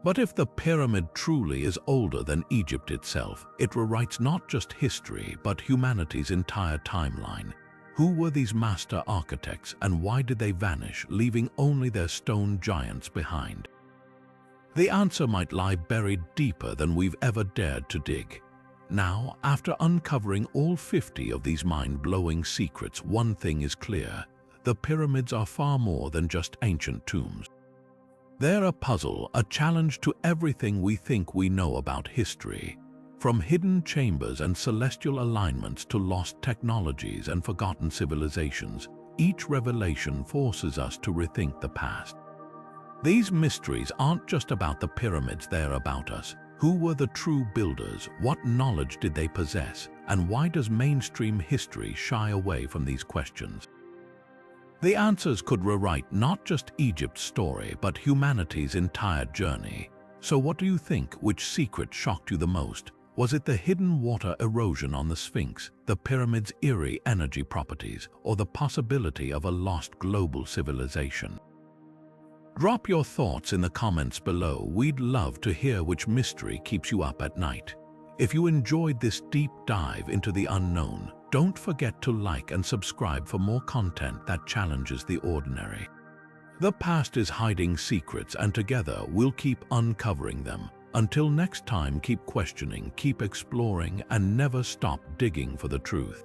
But if the pyramid truly is older than Egypt itself, it rewrites not just history but humanity's entire timeline. Who were these master architects and why did they vanish, leaving only their stone giants behind? The answer might lie buried deeper than we've ever dared to dig. Now, after uncovering all 50 of these mind-blowing secrets, one thing is clear: the pyramids are far more than just ancient tombs. They're a puzzle, a challenge to everything we think we know about history. From hidden chambers and celestial alignments to lost technologies and forgotten civilizations, each revelation forces us to rethink the past. These mysteries aren't just about the pyramids, they're about us. Who were the true builders? What knowledge did they possess? And why does mainstream history shy away from these questions? The answers could rewrite not just Egypt's story, but humanity's entire journey. So what do you think? Which secret shocked you the most? Was it the hidden water erosion on the Sphinx, the pyramid's eerie energy properties, or the possibility of a lost global civilization? Drop your thoughts in the comments below. We'd love to hear which mystery keeps you up at night. If you enjoyed this deep dive into the unknown, don't forget to like and subscribe for more content that challenges the ordinary. The past is hiding secrets, and together we'll keep uncovering them. Until next time, keep questioning, keep exploring, and never stop digging for the truth.